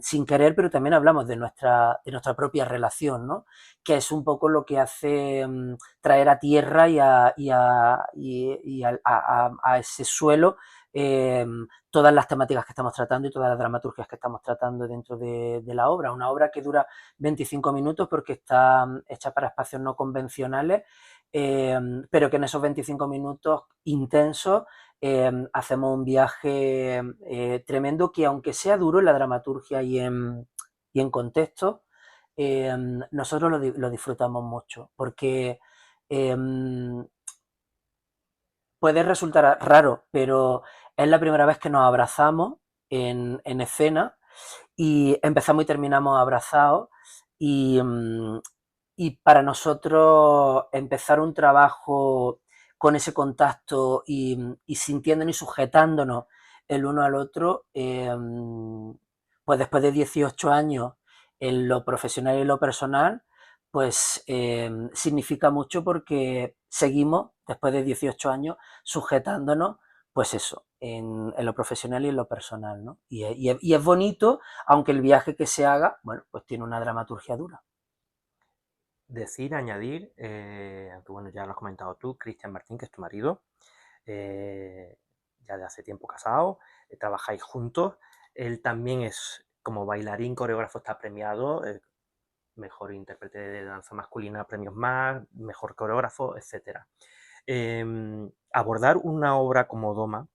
sin querer, pero también hablamos de nuestra propia relación, ¿no? Que es un poco lo que hace traer a tierra a ese suelo eh, todas las temáticas que estamos tratando y todas las dramaturgias que estamos tratando dentro de la obra. Una obra que dura 25 minutos porque está hecha para espacios no convencionales, pero que en esos 25 minutos intensos hacemos un viaje tremendo que aunque sea duro en la dramaturgia y en contexto, nosotros lo disfrutamos mucho porque eh, puede resultar raro, pero es la primera vez que nos abrazamos en escena y empezamos y terminamos abrazados y, y para nosotros empezar un trabajo con ese contacto y sintiéndonos y sujetándonos el uno al otro, pues después de 18 años en lo profesional y lo personal, pues significa mucho porque seguimos, después de 18 años, sujetándonos, pues eso, en lo profesional y en lo personal, ¿no? Y es bonito, aunque el viaje que se haga, bueno, pues tiene una dramaturgia dura. Decir, añadir, aunque bueno, ya lo has comentado tú, Cristian Martín, que es tu marido, ya de hace tiempo casado, trabajáis juntos. Él también es como bailarín, coreógrafo, está premiado, mejor intérprete de danza masculina, premios más, mejor coreógrafo, etc. Abordar una obra como Doma,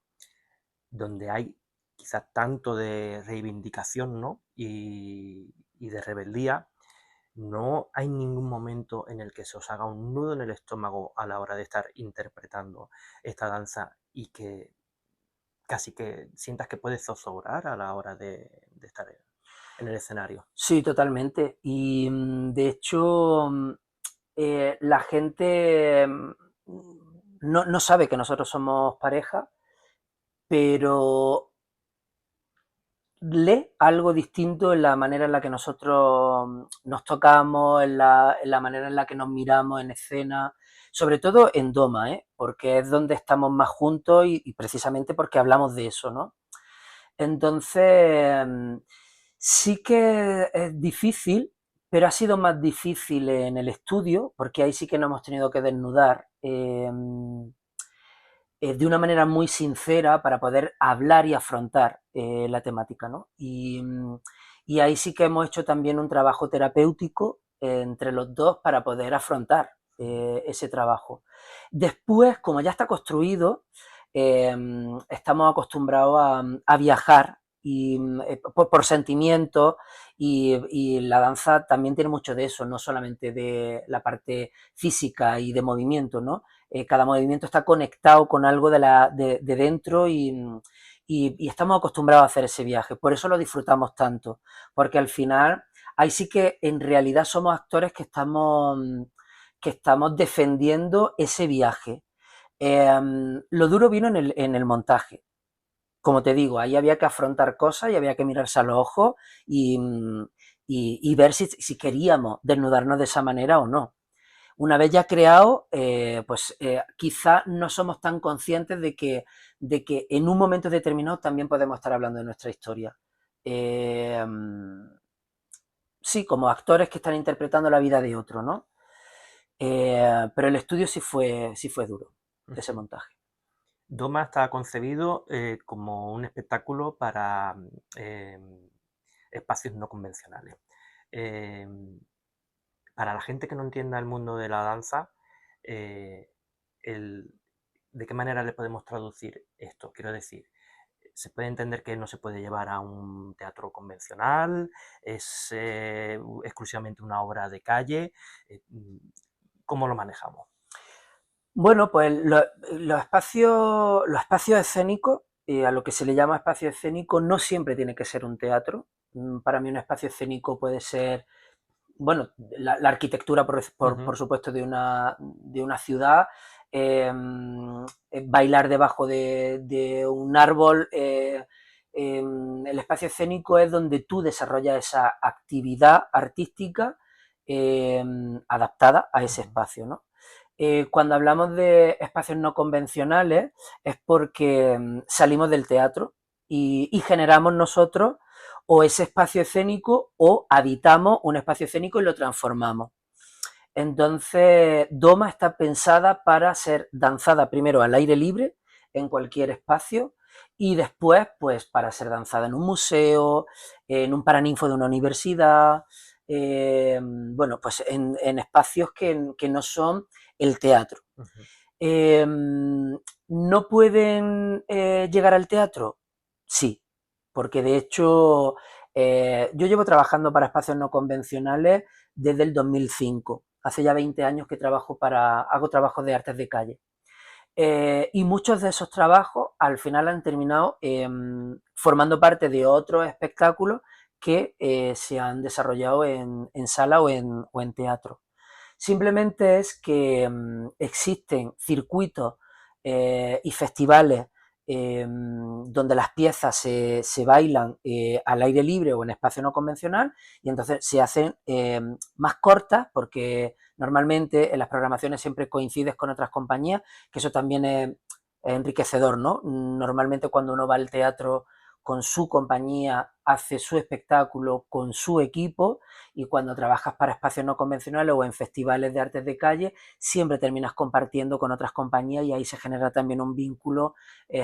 donde hay quizás tanto de reivindicación, ¿no? y de rebeldía, no hay ningún momento en el que se os haga un nudo en el estómago a la hora de estar interpretando esta danza y que casi que sientas que puedes zozobrar a la hora de estar en el escenario. Sí, totalmente. Y de hecho, la gente no sabe que nosotros somos pareja, pero lee algo distinto en la manera en la que nosotros nos tocamos, en la manera en la que nos miramos en escena, sobre todo en Doma, porque es donde estamos más juntos y precisamente porque hablamos de eso, ¿no? Entonces, sí que es difícil, pero ha sido más difícil en el estudio, porque ahí sí que nos hemos tenido que desnudar de una manera muy sincera para poder hablar y afrontar la temática, ¿no? Y ahí sí que hemos hecho también un trabajo terapéutico entre los dos para poder afrontar ese trabajo. Después, como ya está construido, estamos acostumbrados a viajar y por sentimientos y la danza también tiene mucho de eso, no solamente de la parte física y de movimiento, ¿no? Cada movimiento está conectado con algo de dentro y estamos acostumbrados a hacer ese viaje. Por eso lo disfrutamos tanto, porque al final ahí sí que en realidad somos actores que estamos defendiendo ese viaje. Lo duro vino en el montaje. Como te digo, ahí había que afrontar cosas y había que mirarse a los ojos y ver si queríamos desnudarnos de esa manera o no. Una vez ya creado, pues quizá no somos tan conscientes de que en un momento determinado también podemos estar hablando de nuestra historia. Eh, sí, como actores que están interpretando la vida de otro, ¿no? Pero el estudio sí fue duro, ese montaje. Doma está concebido como un espectáculo para espacios no convencionales. Eh, para la gente que no entienda el mundo de la danza, eh, ¿de qué manera le podemos traducir esto? Quiero decir, se puede entender que no se puede llevar a un teatro convencional, es exclusivamente una obra de calle. ¿Cómo lo manejamos? Bueno, pues los espacios escénicos, a lo que se le llama espacio escénico, no siempre tiene que ser un teatro. Para mí un espacio escénico puede ser, bueno, la arquitectura, por supuesto, de una ciudad, bailar debajo de un árbol. El espacio escénico es donde tú desarrollas esa actividad artística adaptada a ese espacio, ¿no? Cuando hablamos de espacios no convencionales es porque salimos del teatro y generamos nosotros o ese espacio escénico o habitamos un espacio escénico y lo transformamos. Entonces, Doma está pensada para ser danzada primero al aire libre, en cualquier espacio, y después, pues, para ser danzada en un museo, en un paraninfo de una universidad, bueno, pues en espacios que no son el teatro. Uh-huh. ¿No pueden llegar al teatro? Sí, porque de hecho yo llevo trabajando para espacios no convencionales desde el 2005. Hace ya 20 años que hago trabajos de artes de calle. Y muchos de esos trabajos al final han terminado formando parte de otros espectáculos que se han desarrollado en sala o en teatro. Simplemente es que existen circuitos y festivales donde las piezas se bailan al aire libre o en espacio no convencional, y entonces se hacen más cortas, porque normalmente en las programaciones siempre coincides con otras compañías, que eso también es enriquecedor, ¿no? Normalmente cuando uno va al teatro con su compañía, hace su espectáculo con su equipo, y cuando trabajas para espacios no convencionales o en festivales de artes de calle, siempre terminas compartiendo con otras compañías, y ahí se genera también un vínculo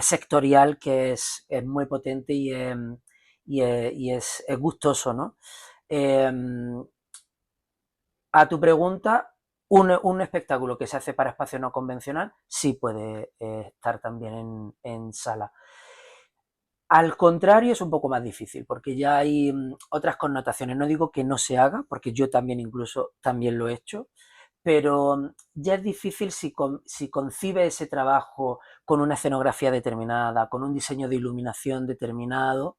sectorial que es muy potente y es gustoso, ¿no? Eh, a tu pregunta, un espectáculo que se hace para espacio no convencional sí puede estar también en sala. Al contrario, es un poco más difícil, porque ya hay otras connotaciones. No digo que no se haga, porque yo también incluso también lo he hecho, pero ya es difícil si concibe ese trabajo con una escenografía determinada, con un diseño de iluminación determinado,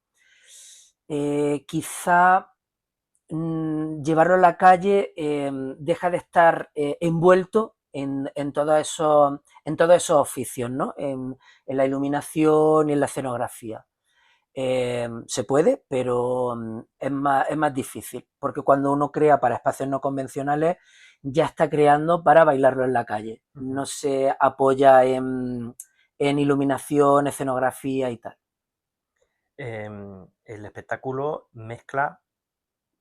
quizá llevarlo a la calle deja de estar envuelto en todos esos oficios, ¿no? En la iluminación y en la escenografía. Se puede, pero es más difícil, porque cuando uno crea para espacios no convencionales, ya está creando para bailarlo en la calle. Ujú. No se apoya en iluminación, escenografía y tal. El espectáculo mezcla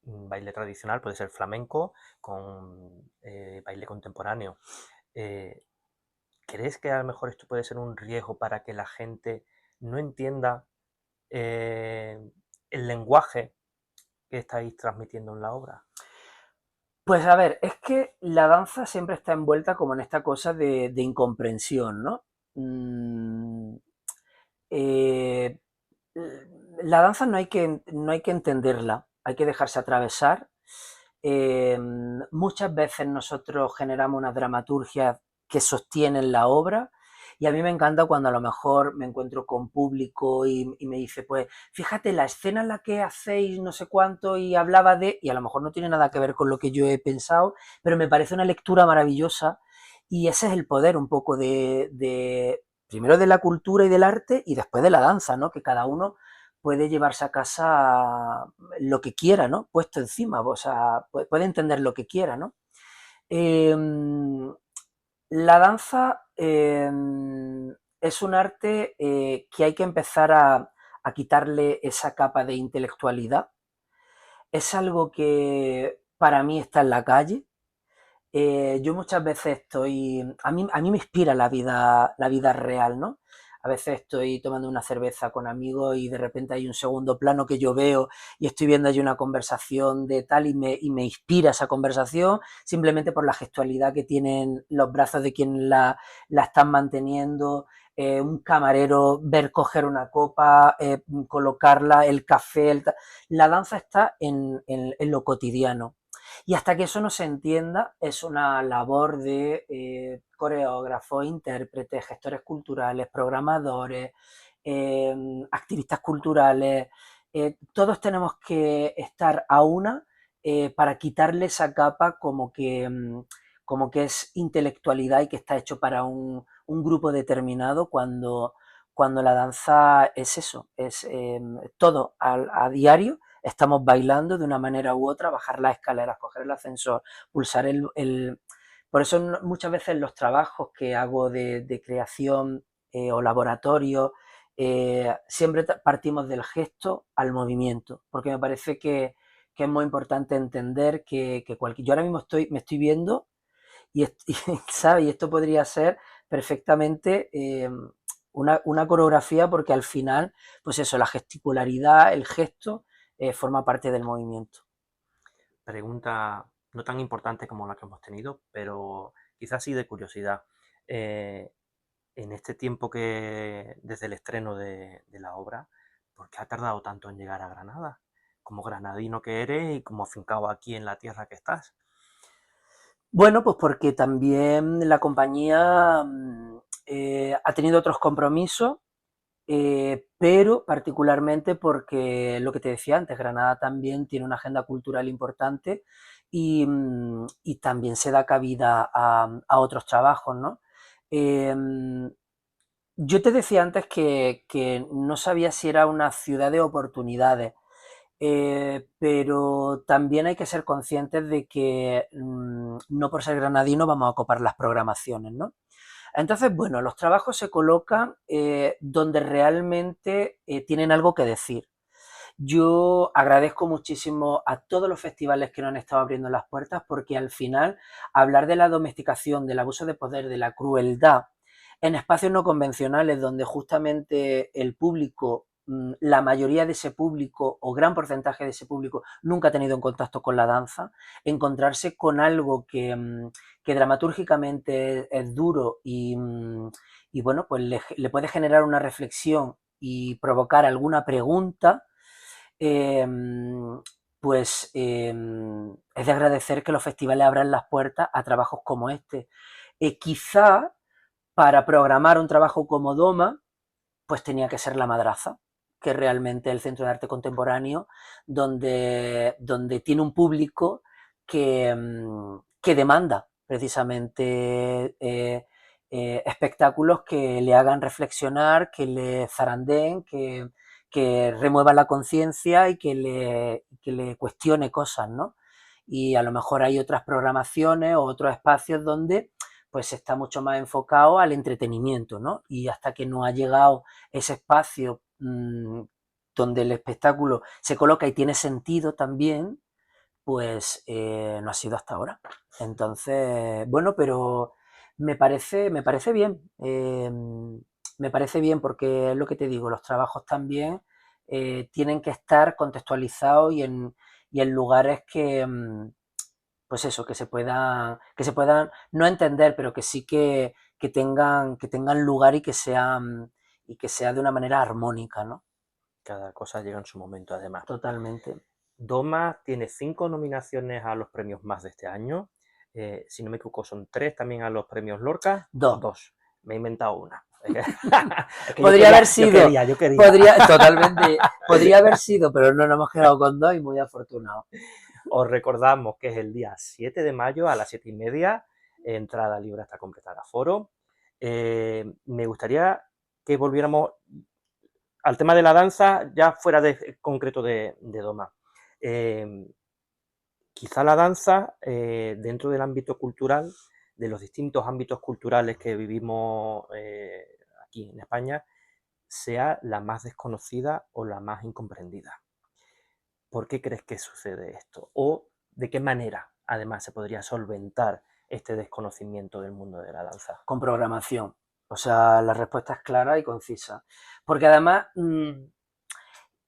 baile tradicional, puede ser flamenco, con baile contemporáneo. Eh, ¿Crees que a lo mejor esto puede ser un riesgo para que la gente no entienda eh, el lenguaje que estáis transmitiendo en la obra? Pues a ver, es que la danza siempre está envuelta como en esta cosa de incomprensión, ¿no? Mm, eh, la danza no hay que entenderla, hay que dejarse atravesar. Muchas veces nosotros generamos una dramaturgia que sostienen la obra, y a mí me encanta cuando a lo mejor me encuentro con público y me dice, pues fíjate, la escena en la que hacéis no sé cuánto y hablaba y a lo mejor no tiene nada que ver con lo que yo he pensado, pero me parece una lectura maravillosa, y ese es el poder un poco primero de la cultura y del arte, y después de la danza, ¿no? Que cada uno puede llevarse a casa lo que quiera, ¿no? Puesto encima, o sea, puede entender lo que quiera, ¿no? Eh, la danza es un arte que hay que empezar a quitarle esa capa de intelectualidad. Es algo que para mí está en la calle. Yo muchas veces a mí me inspira la vida real, ¿no? A veces estoy tomando una cerveza con amigos y de repente hay un segundo plano que yo veo y estoy viendo allí una conversación de tal, y me inspira esa conversación simplemente por la gestualidad que tienen los brazos de quien la están manteniendo, un camarero, ver coger una copa, colocarla, el café, la danza está en lo cotidiano. Y hasta que eso no se entienda, es una labor de coreógrafos, intérpretes, gestores culturales, programadores, eh, activistas culturales. Todos tenemos que estar a una para quitarle esa capa como que es intelectualidad y que está hecho para un grupo determinado, cuando la danza es eso, es todo a diario. Estamos bailando de una manera u otra, bajar las escaleras, coger el ascensor, pulsar Por eso muchas veces los trabajos que hago de creación o laboratorio, siempre partimos del gesto al movimiento, porque me parece que es muy importante entender que yo ahora mismo me estoy viendo ¿sabes? Y esto podría ser perfectamente una coreografía, porque al final, pues eso, la gesticularidad, el gesto, forma parte del movimiento. Pregunta no tan importante como la que hemos tenido, pero quizás sí de curiosidad. Eh, en este tiempo que desde el estreno de la obra, ¿por qué ha tardado tanto en llegar a Granada? Como granadino que eres y como afincado aquí en la tierra que estás. Bueno, pues porque también la compañía ha tenido otros compromisos, pero particularmente porque lo que te decía antes, Granada también tiene una agenda cultural importante, y también se da cabida a otros trabajos, ¿no? Yo te decía antes que no sabía si era una ciudad de oportunidades, pero también hay que ser conscientes de que no por ser granadino vamos a copar las programaciones, ¿no? Entonces, bueno, los trabajos se colocan donde realmente tienen algo que decir. Yo agradezco muchísimo a todos los festivales que nos han estado abriendo las puertas porque al final hablar de la domesticación, del abuso de poder, de la crueldad en espacios no convencionales donde justamente el público, la mayoría de ese público o gran porcentaje de ese público nunca ha tenido en contacto con la danza, encontrarse con algo que dramatúrgicamente es duro y bueno, pues le puede generar una reflexión y provocar alguna pregunta, eh, pues es de agradecer que los festivales abran las puertas a trabajos como este. Quizá para programar un trabajo como Doma, pues tenía que ser La Madraza, que es realmente el Centro de Arte Contemporáneo, donde tiene un público que demanda precisamente espectáculos que le hagan reflexionar, que le zarandeen, que remuevan la conciencia y que le cuestione cosas, ¿no? Y a lo mejor hay otras programaciones o otros espacios donde pues está mucho más enfocado al entretenimiento, ¿no? Y hasta que no ha llegado ese espacio donde el espectáculo se coloca y tiene sentido también, pues no ha sido hasta ahora. Entonces, bueno, pero me parece bien. Me parece bien porque es lo que te digo, los trabajos también tienen que estar contextualizados y en lugares que, pues eso, que se puedan no entender, pero que sí que tengan lugar y que sea de una manera armónica, ¿no? Cada cosa llega en su momento, además. Totalmente. Doma tiene 5 nominaciones a los premios más de este año. Si no me equivoco, son 3 también a los premios Lorca. Dos. 2. Me he inventado una. Es que Podría haber sido. yo quería. Totalmente. Podría haber sido, pero no nos hemos quedado con dos y muy afortunados. Os recordamos que es el día 7 de mayo a las 7:30. Entrada libre hasta completar aforo. Me gustaría que volviéramos al tema de la danza, ya fuera de concreto de Doma. Quizá la danza, dentro del ámbito cultural, de los distintos ámbitos culturales que vivimos aquí en España, sea la más desconocida o la más incomprendida. ¿Por qué crees que sucede esto? ¿O de qué manera, además, se podría solventar este desconocimiento del mundo de la danza? Con programación. O sea, la respuesta es clara y concisa. Porque además,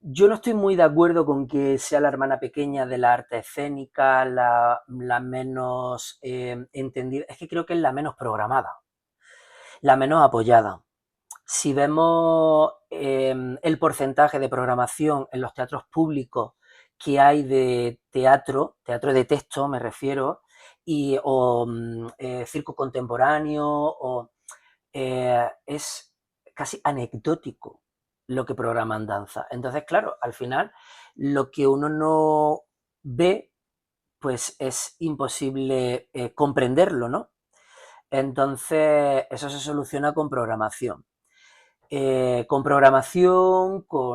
yo no estoy muy de acuerdo con que sea la hermana pequeña de la arte escénica, la menos entendida. Es que creo que es la menos programada, la menos apoyada. Si vemos el porcentaje de programación en los teatros públicos que hay de teatro de texto me refiero, o circo contemporáneo, es casi anecdótico lo que programan danza. Entonces, claro, al final lo que uno no ve, pues es imposible comprenderlo, ¿no? Entonces, eso se soluciona con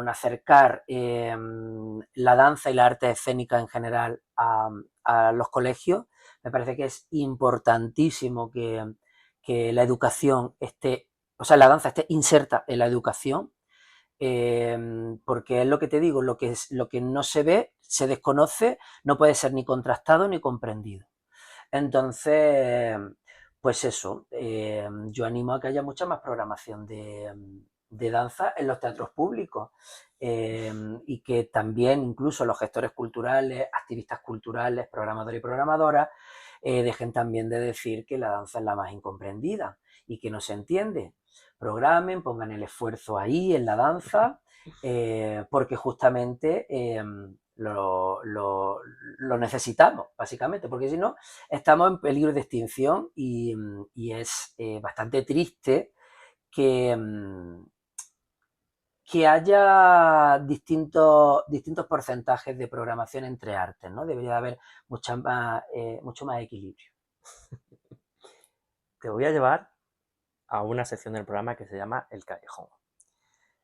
acercar la danza y la arte escénica en general a los colegios. Me parece que es importantísimo que la educación esté, o sea, la danza esté inserta en la educación, porque es lo que te digo, lo que no se ve, se desconoce, no puede ser ni contrastado ni comprendido. Entonces, pues eso, yo animo a que haya mucha más programación de danza en los teatros públicos y que también incluso los gestores culturales, activistas culturales, programadores y programadoras dejen también de decir que la danza es la más incomprendida y que no se entiende. Programen, pongan el esfuerzo ahí en la danza, porque justamente lo necesitamos, básicamente, porque si no, estamos en peligro de extinción y es bastante triste que, que haya distintos porcentajes de programación entre artes, ¿no? Debería haber mucho más equilibrio. Te voy a llevar a una sección del programa que se llama El Callejón.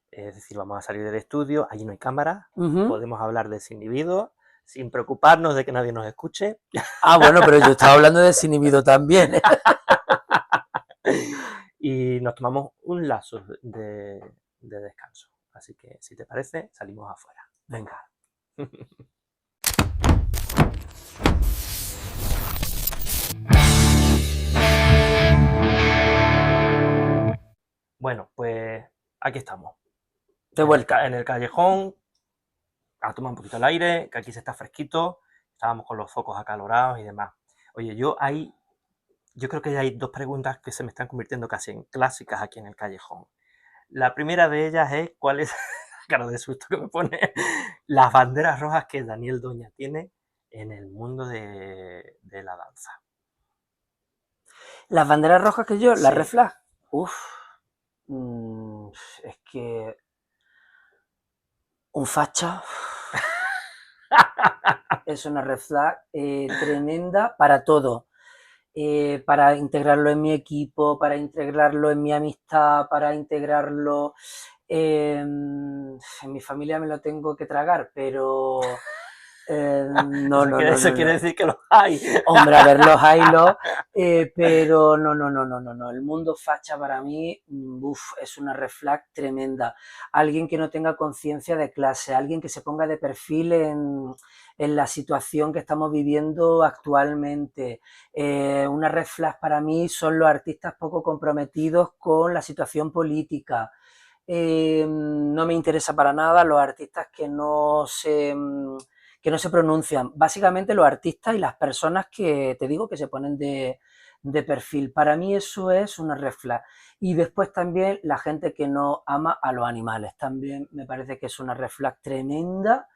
Es decir, vamos a salir del estudio, allí no hay cámara, podemos hablar desinhibidos, sin preocuparnos de que nadie nos escuche. Ah, bueno, pero yo estaba hablando de desinhibido también. Y nos tomamos un lazo de descanso. Así que, si te parece, salimos afuera. Venga. Bueno, pues aquí estamos. De vuelta. En el callejón, a tomar un poquito el aire, que aquí se está fresquito. Estábamos con los focos acalorados y demás. Oye, yo creo que hay dos preguntas que se me están convirtiendo casi en clásicas aquí en el callejón. La primera de ellas es cuál es, claro, de susto que me pone, las banderas rojas que Daniel Doña tiene en el mundo de la danza. Las banderas rojas que yo, Sí. la red flag, es que un facha es una red flag tremenda para todo. Para integrarlo en mi equipo, para integrarlo en mi amistad, para integrarlo en mi familia me lo tengo que tragar, pero no. Eso quiere decir que los hay. Hombre, a ver, los haylos, pero no. El mundo facha para mí, es una red flag tremenda. Alguien que no tenga conciencia de clase, alguien que se ponga de perfil en la situación que estamos viviendo actualmente. Una red flag para mí son los artistas poco comprometidos con la situación política. No me interesa para nada los artistas que no se pronuncian. Básicamente los artistas y las personas que te digo que se ponen de perfil. Para mí eso es una red flag. Y después también la gente que no ama a los animales. También me parece que es una red flag tremenda.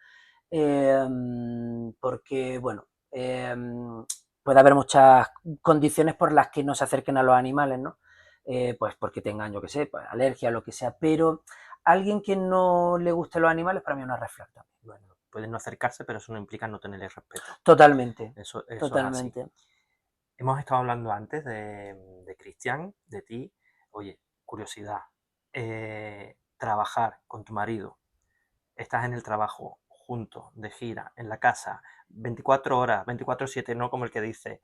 Porque, bueno, puede haber muchas condiciones por las que no se acerquen a los animales, ¿no? Pues porque tengan, yo qué sé, pues, alergia, lo que sea. Pero alguien que no le guste los animales, para mí es una red flag también. Bueno, pueden no acercarse, pero eso no implica no tenerle respeto. Totalmente. Eso Totalmente. es así. Hemos estado hablando antes de Cristian, de ti. Oye, curiosidad. Trabajar con tu marido. Estás en el trabajo, juntos, de gira, en la casa, 24 horas, 24/7, no como el que dice,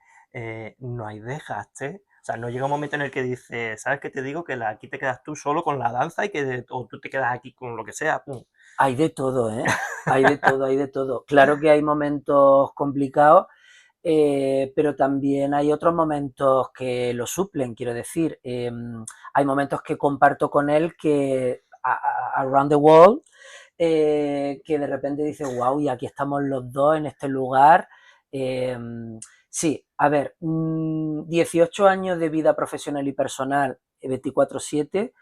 no hay desgaste. O sea, no llega un momento en el que dice, ¿sabes qué te digo? Que aquí te quedas tú solo con la danza o tú te quedas aquí con lo que sea. ¡Pum! Hay de todo, ¿eh? Hay de todo. Claro que hay momentos complicados, pero también hay otros momentos que lo suplen, quiero decir. Hay momentos que comparto con él que around the world, que de repente dice, wow, y aquí estamos los dos en este lugar. Sí, a ver, 18 años de vida profesional y personal, 24/7,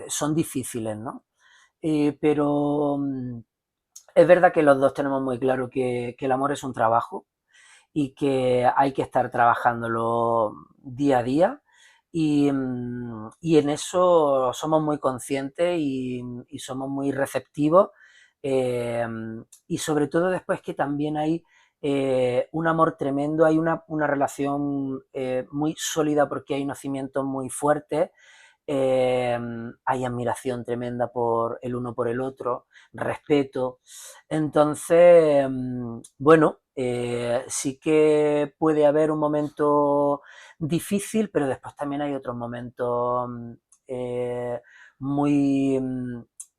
son difíciles, ¿no? Pero es verdad que los dos tenemos muy claro que el amor es un trabajo y que hay que estar trabajándolo día a día y en eso somos muy conscientes y somos muy receptivos y sobre todo después que también hay un amor tremendo, hay una relación muy sólida porque hay unos cimientos muy fuertes. Hay admiración tremenda por el uno por el otro, respeto. Entonces, bueno, sí que puede haber un momento difícil, pero después también hay otros momentos muy,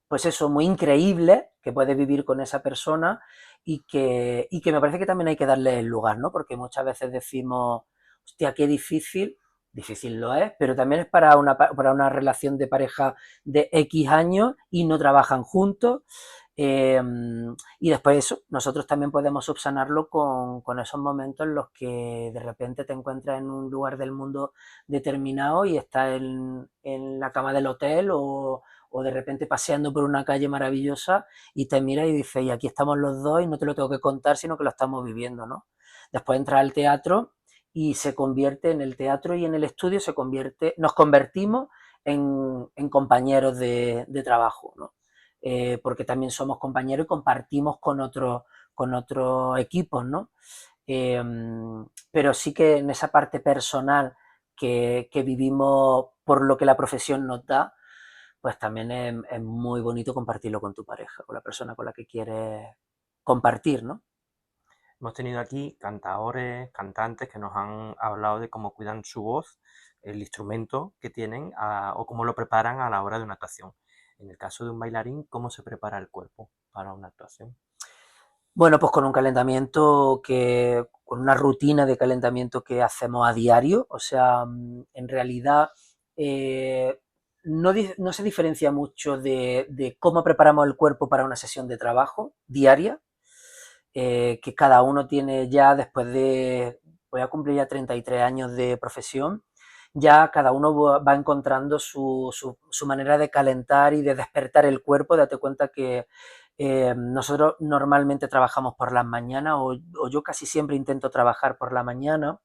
pues eso, muy increíbles que puedes vivir con esa persona y que me parece que también hay que darle el lugar, ¿no? Porque muchas veces decimos, hostia, qué difícil. Difícil lo es, pero también es para una relación de pareja de X años y no trabajan juntos. Y después eso, nosotros también podemos subsanarlo con esos momentos en los que de repente te encuentras en un lugar del mundo determinado y estás en la cama del hotel o de repente paseando por una calle maravillosa y te miras y dices, y aquí estamos los dos y no te lo tengo que contar, sino que lo estamos viviendo, ¿no? Después entras al teatro y se convierte en el teatro y en el estudio, nos convertimos en compañeros de trabajo, ¿no? Porque también somos compañeros y compartimos con otros equipos, ¿no? Pero sí que en esa parte personal que vivimos por lo que la profesión nos da, pues también es muy bonito compartirlo con tu pareja, con la persona con la que quieres compartir, ¿no? Hemos tenido aquí cantadores, cantantes que nos han hablado de cómo cuidan su voz, el instrumento que tienen o cómo lo preparan a la hora de una actuación. En el caso de un bailarín, ¿cómo se prepara el cuerpo para una actuación? Bueno, pues con un calentamiento con una rutina de calentamiento que hacemos a diario, o sea, en realidad no se diferencia mucho de cómo preparamos el cuerpo para una sesión de trabajo diaria, que cada uno tiene ya después voy a cumplir ya 33 años de profesión, ya cada uno va encontrando su manera de calentar y de despertar el cuerpo. Date cuenta que nosotros normalmente trabajamos por las mañanas, o yo casi siempre intento trabajar por la mañana.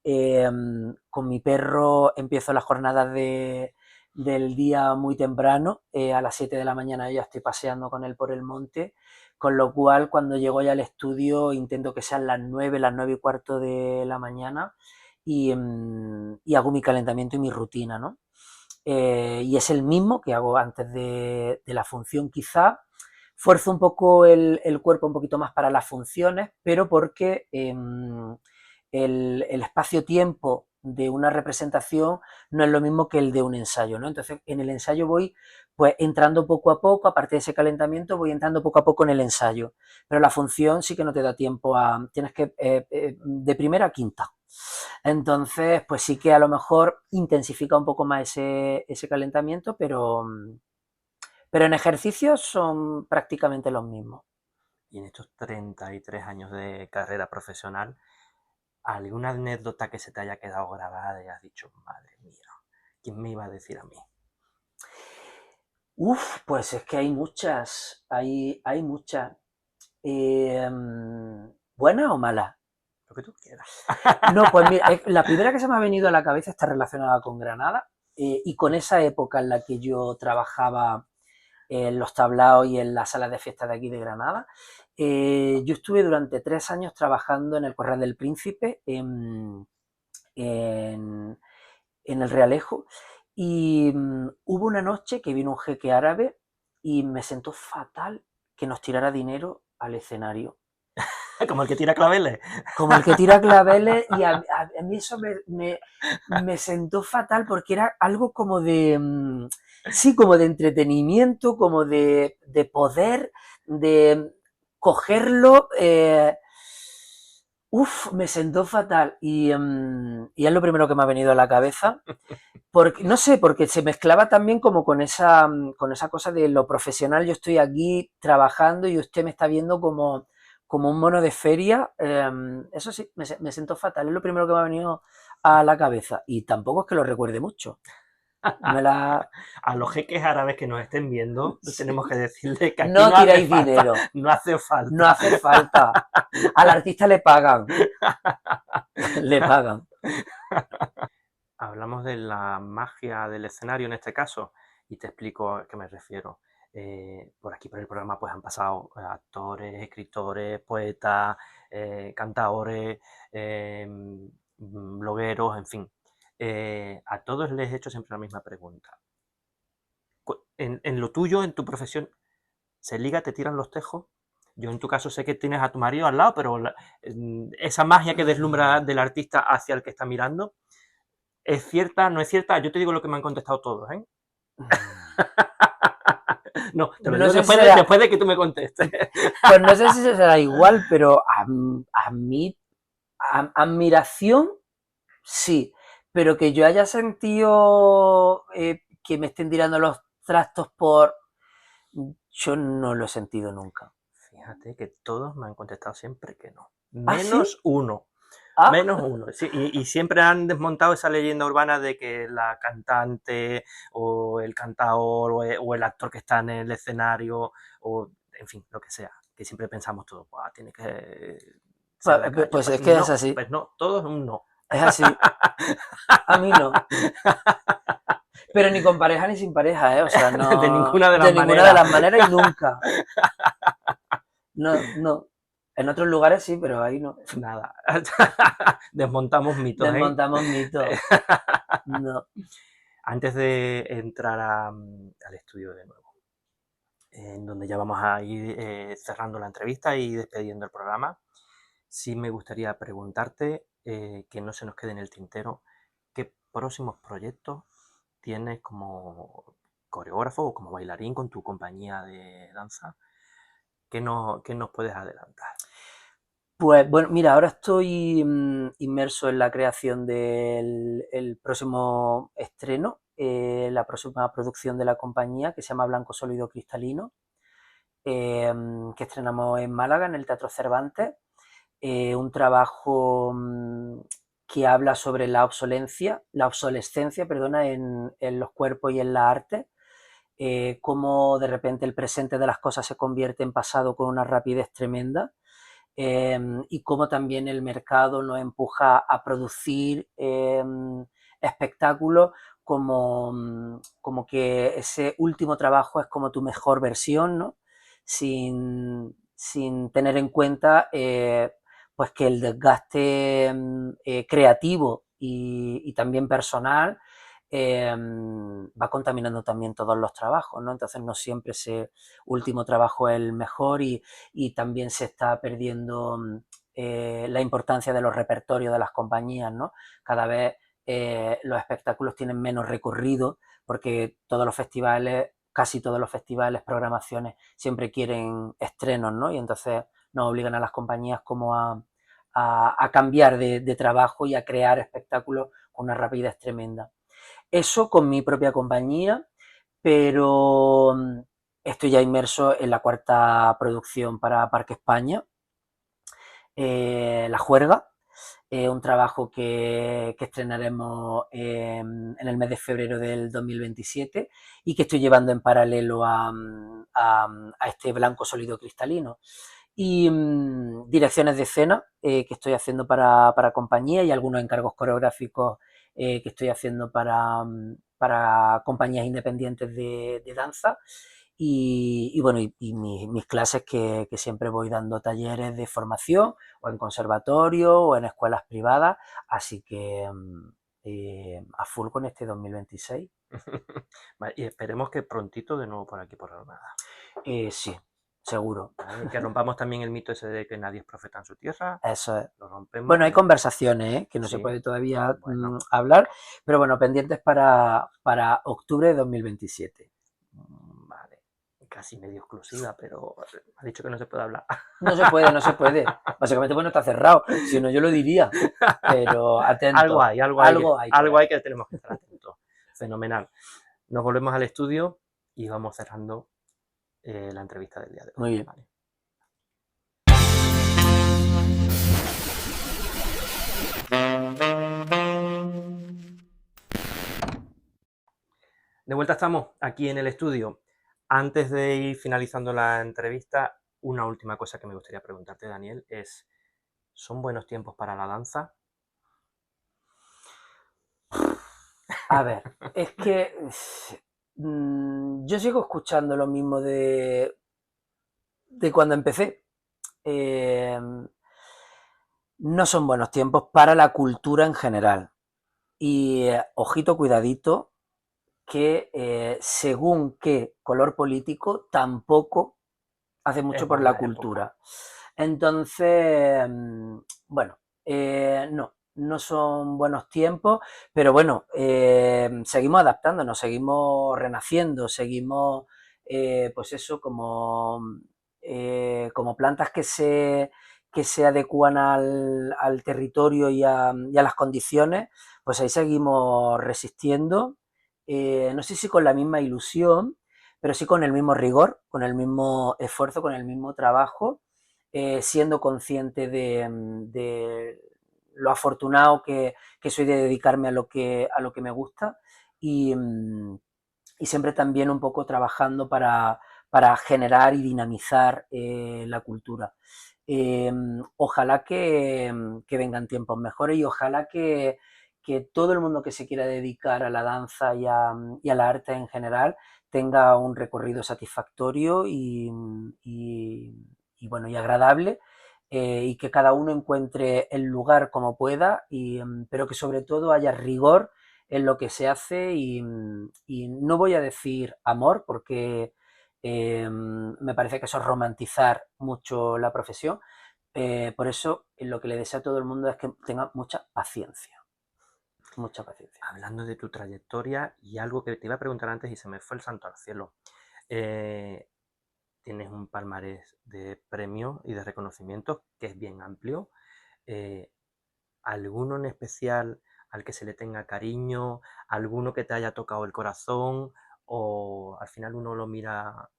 Con mi perro empiezo las jornadas del día muy temprano, a las 7 de la mañana ya estoy paseando con él por el monte, con lo cual cuando llego ya al estudio intento que sean las 9 y cuarto de la mañana y hago mi calentamiento y mi rutina, ¿no? Y es el mismo que hago antes de la función quizá. Fuerzo un poco el cuerpo un poquito más para las funciones, pero porque el espacio-tiempo de una representación no es lo mismo que el de un ensayo, ¿no? Entonces, en el ensayo voy pues entrando poco a poco, aparte de ese calentamiento, voy entrando poco a poco en el ensayo. Pero la función sí que no te da tiempo tienes que, de primera a quinta. Entonces, pues sí que a lo mejor intensifica un poco más ese calentamiento, pero en ejercicios son prácticamente los mismos. Y en estos 33 años de carrera profesional, ¿alguna anécdota que se te haya quedado grabada y has dicho, madre mía, quién me iba a decir a mí? Pues es que hay muchas, hay muchas. Eh, ¿Buenas o malas? Lo que tú quieras. No, pues mira, la primera que se me ha venido a la cabeza está relacionada con Granada y con esa época en la que yo trabajaba en los tablaos y en las salas de fiestas de aquí de Granada. Yo estuve durante 3 años trabajando en el Corral del Príncipe, en, en el Realejo, y hubo una noche que vino un jeque árabe y me sentó fatal que nos tirara dinero al escenario. Como el que tira claveles. Como el que tira claveles, y a mí eso me sentó fatal porque era algo como sí, como de entretenimiento, como de poder, de cogerlo. Me sentó fatal y es lo primero que me ha venido a la cabeza. Porque, no sé, porque se mezclaba también como con esa cosa de lo profesional. Yo estoy aquí trabajando y usted me está viendo como un mono de feria. Eso sí, me siento fatal. Es lo primero que me ha venido a la cabeza. Y tampoco es que lo recuerde mucho. Me la... A los jeques árabes que nos estén viendo, tenemos que decirle que aquí No no hace tiráis falta. dinero. No hace falta. No hace falta. Al artista le pagan. Le pagan. Hablamos de la magia del escenario en este caso y te explico a qué me refiero. Por aquí por el programa pues han pasado actores, escritores, poetas, cantadores, blogueros, en fin. A todos les he hecho siempre la misma pregunta. En lo tuyo, en tu profesión, ¿se liga, te tiran los tejos? Yo en tu caso sé que tienes a tu marido al lado, pero esa magia que deslumbra del artista hacia el que está mirando, ¿es cierta? ¿No es cierta? Yo te digo lo que me han contestado todos, ¿eh? No, te lo No digo sé si después de que tú me contestes. pues no sé si será igual, pero a mí, admiración, sí. Pero que yo haya sentido que me estén tirando los trastos yo no lo he sentido nunca. Fíjate que todos me han contestado siempre que no. ¿Ah, sí? Menos uno. Ah, Menos uno. Sí, y siempre han desmontado esa leyenda urbana de que la cantante o el cantador o el actor que está en el escenario o, en fin, lo que sea. Que siempre pensamos todo, tiene que ser la calle. pues es que es así. Pues no, todos un no. Es así. A mí no. Pero ni con pareja ni sin pareja, ¿eh? O sea, no... De ninguna de las De ninguna maneras. de las maneras y nunca. No, no. En otros lugares sí, pero ahí no. Nada. Desmontamos mitos, ¿eh? Desmontamos mitos. No. Antes de entrar al estudio de nuevo, en donde ya vamos a ir cerrando la entrevista y despidiendo el programa, sí me gustaría preguntarte, que no se nos quede en el tintero, ¿qué próximos proyectos tienes como coreógrafo o como bailarín con tu compañía de danza? ¿Qué nos puedes adelantar? Pues bueno, mira, ahora estoy inmerso en la creación del el próximo estreno, la próxima producción de la compañía, que se llama Blanco Sólido Cristalino, que estrenamos en Málaga, en el Teatro Cervantes. Un trabajo que habla sobre la obsolescencia, perdona, en los cuerpos y en la arte, cómo de repente el presente de las cosas se convierte en pasado con una rapidez tremenda, y cómo también el mercado nos empuja a producir espectáculos como que ese último trabajo es como tu mejor versión, ¿no? Sin tener en cuenta pues que el desgaste creativo y también personal va contaminando también todos los trabajos, ¿no? Entonces no siempre ese último trabajo es el mejor y también se está perdiendo la importancia de los repertorios de las compañías, ¿no? Cada vez los espectáculos tienen menos recorrido porque todos los festivales, casi todos los festivales, programaciones, siempre quieren estrenos, ¿no? Y entonces nos obligan a las compañías como a cambiar de trabajo y a crear espectáculos con una rapidez tremenda. Eso con mi propia compañía, pero estoy ya inmerso en la cuarta producción para Parque España, La Juerga, un trabajo que estrenaremos en el mes de febrero del 2027 y que estoy llevando en paralelo a este Blanco Sólido Cristalino. Y direcciones de escena que estoy haciendo para compañía y algunos encargos coreográficos que estoy haciendo para compañías independientes de danza. Y bueno, y mis clases que siempre voy dando talleres de formación o en conservatorio o en escuelas privadas, así que a full con este 2026. Vale, y esperemos que prontito de nuevo por aquí por Granada. Sí, seguro. ¿Vale? Que rompamos también el mito ese de que nadie es profeta en su tierra. Eso es. Lo rompemos. Bueno, hay conversaciones que no se Sí, puede todavía bueno. hablar, pero bueno, pendientes para octubre de 2027. Vale, casi medio exclusiva, pero ha dicho que no se puede hablar. No se puede, no se puede. Básicamente, bueno, está cerrado. Si no, yo lo diría. Pero atento. Algo hay, Algo hay que tenemos que estar atentos. Fenomenal. Nos volvemos al estudio y vamos cerrando la entrevista del día de hoy. Muy bien. Vale. De vuelta estamos aquí en el estudio. Antes de ir finalizando la entrevista, una última cosa que me gustaría preguntarte, Daniel, es, ¿son buenos tiempos para la danza? A ver, es que yo sigo escuchando lo mismo de cuando empecé. No son buenos tiempos para la cultura en general. Y ojito, cuidadito, que según qué color político tampoco hace mucho por la cultura. Entonces, bueno, no son buenos tiempos, pero bueno, seguimos adaptándonos, seguimos renaciendo, seguimos, pues eso, como plantas que se adecuan al territorio y a las condiciones, pues ahí seguimos resistiendo, no sé si con la misma ilusión, pero sí con el mismo rigor, con el mismo esfuerzo, con el mismo trabajo, siendo consciente de lo afortunado que soy de dedicarme a lo que me gusta y, y siempre también un poco trabajando para generar y dinamizar la cultura. Ojalá que vengan tiempos mejores y ojalá que todo el mundo que se quiera dedicar a la danza y a la arte en general tenga un recorrido satisfactorio bueno, y agradable, y que cada uno encuentre el lugar como pueda, pero que sobre todo haya rigor en lo que se hace y no voy a decir amor porque me parece que eso es romantizar mucho la profesión. Por eso lo que le deseo a todo el mundo es que tenga mucha paciencia, mucha paciencia. Hablando de tu trayectoria y algo que te iba a preguntar antes y se me fue el santo al cielo. Eh, Tienes un palmarés de premios y de reconocimientos que es bien amplio. Eh, ¿Alguno en especial al que se le tenga cariño? ¿Alguno que te haya tocado el corazón? ¿O al final uno lo mira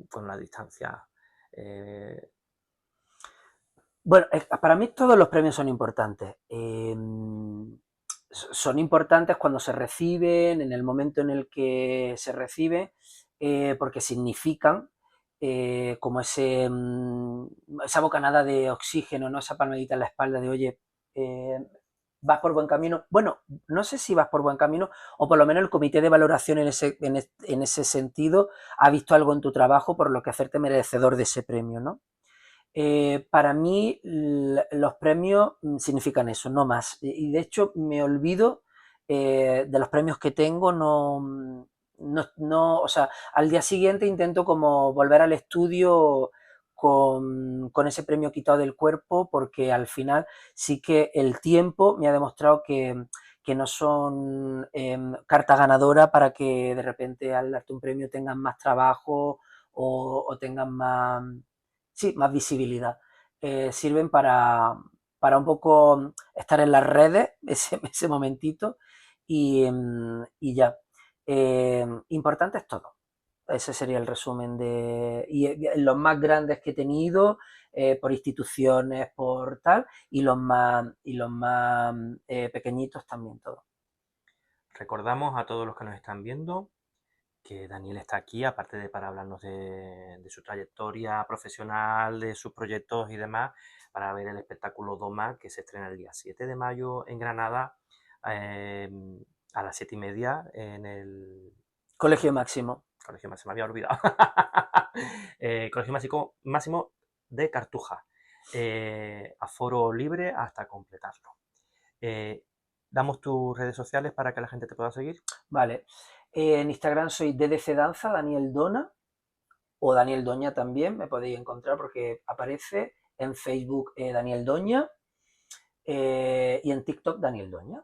con la distancia? Eh, Bueno, para mí todos los premios son importantes. Son importantes cuando se reciben, en el momento en el que se recibe, porque significan como esa bocanada de oxígeno, ¿no? Esa palmadita en la espalda de, oye, vas por buen camino. Bueno, no sé si vas por buen camino, o por lo menos el comité de valoración en ese sentido ha visto algo en tu trabajo por lo que hacerte merecedor de ese premio, ¿no? Para mí los premios significan eso, no más. Y de hecho me olvido de los premios que tengo, o sea, al día siguiente intento como volver al estudio con ese premio quitado del cuerpo, porque al final sí que el tiempo me ha demostrado que no son carta ganadora para que de repente al darte un premio tengan más trabajo o tengan más, sí, más visibilidad. Sirven para un poco estar en las redes ese momentito y ya. Importante es todo. Ese sería el resumen y los más grandes que he tenido por instituciones, por tal, y los más pequeñitos también todo. Recordamos a todos los que nos están viendo que Daniel está aquí, aparte de para hablarnos de su trayectoria profesional, de sus proyectos y demás, para ver el espectáculo Doma, que se estrena el día 7 de mayo en Granada, eh, a las 7:30 en el Colegio Máximo. Colegio, se me había olvidado. Colegio Máximo de Cartuja. Aforo libre hasta completarlo. ¿Damos tus redes sociales para que la gente te pueda seguir? Vale. En Instagram soy DDC Danza, Daniel Dona, o Daniel Doña también, me podéis encontrar porque aparece en Facebook Daniel Doña y en TikTok Daniel Doña.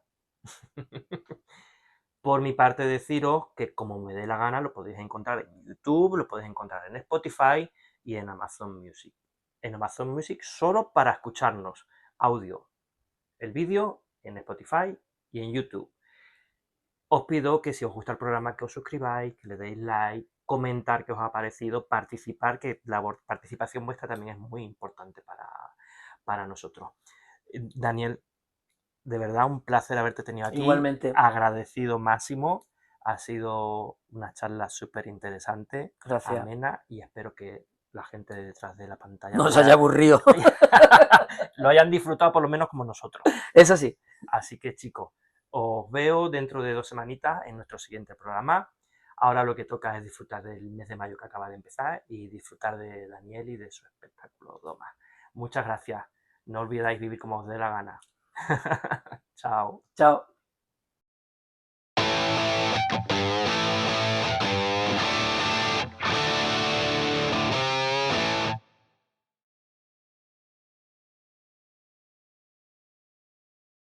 Por mi parte, deciros que como me dé la gana lo podéis encontrar en YouTube, lo podéis encontrar en Spotify y en Amazon Music. En Amazon Music solo para escucharnos audio, el vídeo en Spotify y en YouTube. Os pido que si os gusta el programa que os suscribáis, que le deis like, comentar qué os ha parecido, participar, que la participación vuestra también es muy importante para nosotros. Daniel, de verdad un placer haberte tenido aquí, Igualmente, agradecido máximo, ha sido una charla súper interesante, gracias. amena y espero que la gente detrás de la pantalla No os haya aburrido. lo hayan disfrutado por lo menos como nosotros. Es así. Así que chicos, os veo dentro de 2 semanitas en nuestro siguiente programa. Ahora lo que toca es disfrutar del mes de mayo que acaba de empezar y disfrutar de Daniel y de su espectáculo Doma. Muchas gracias. No olvidáis vivir como os dé la gana. Chao. Chao.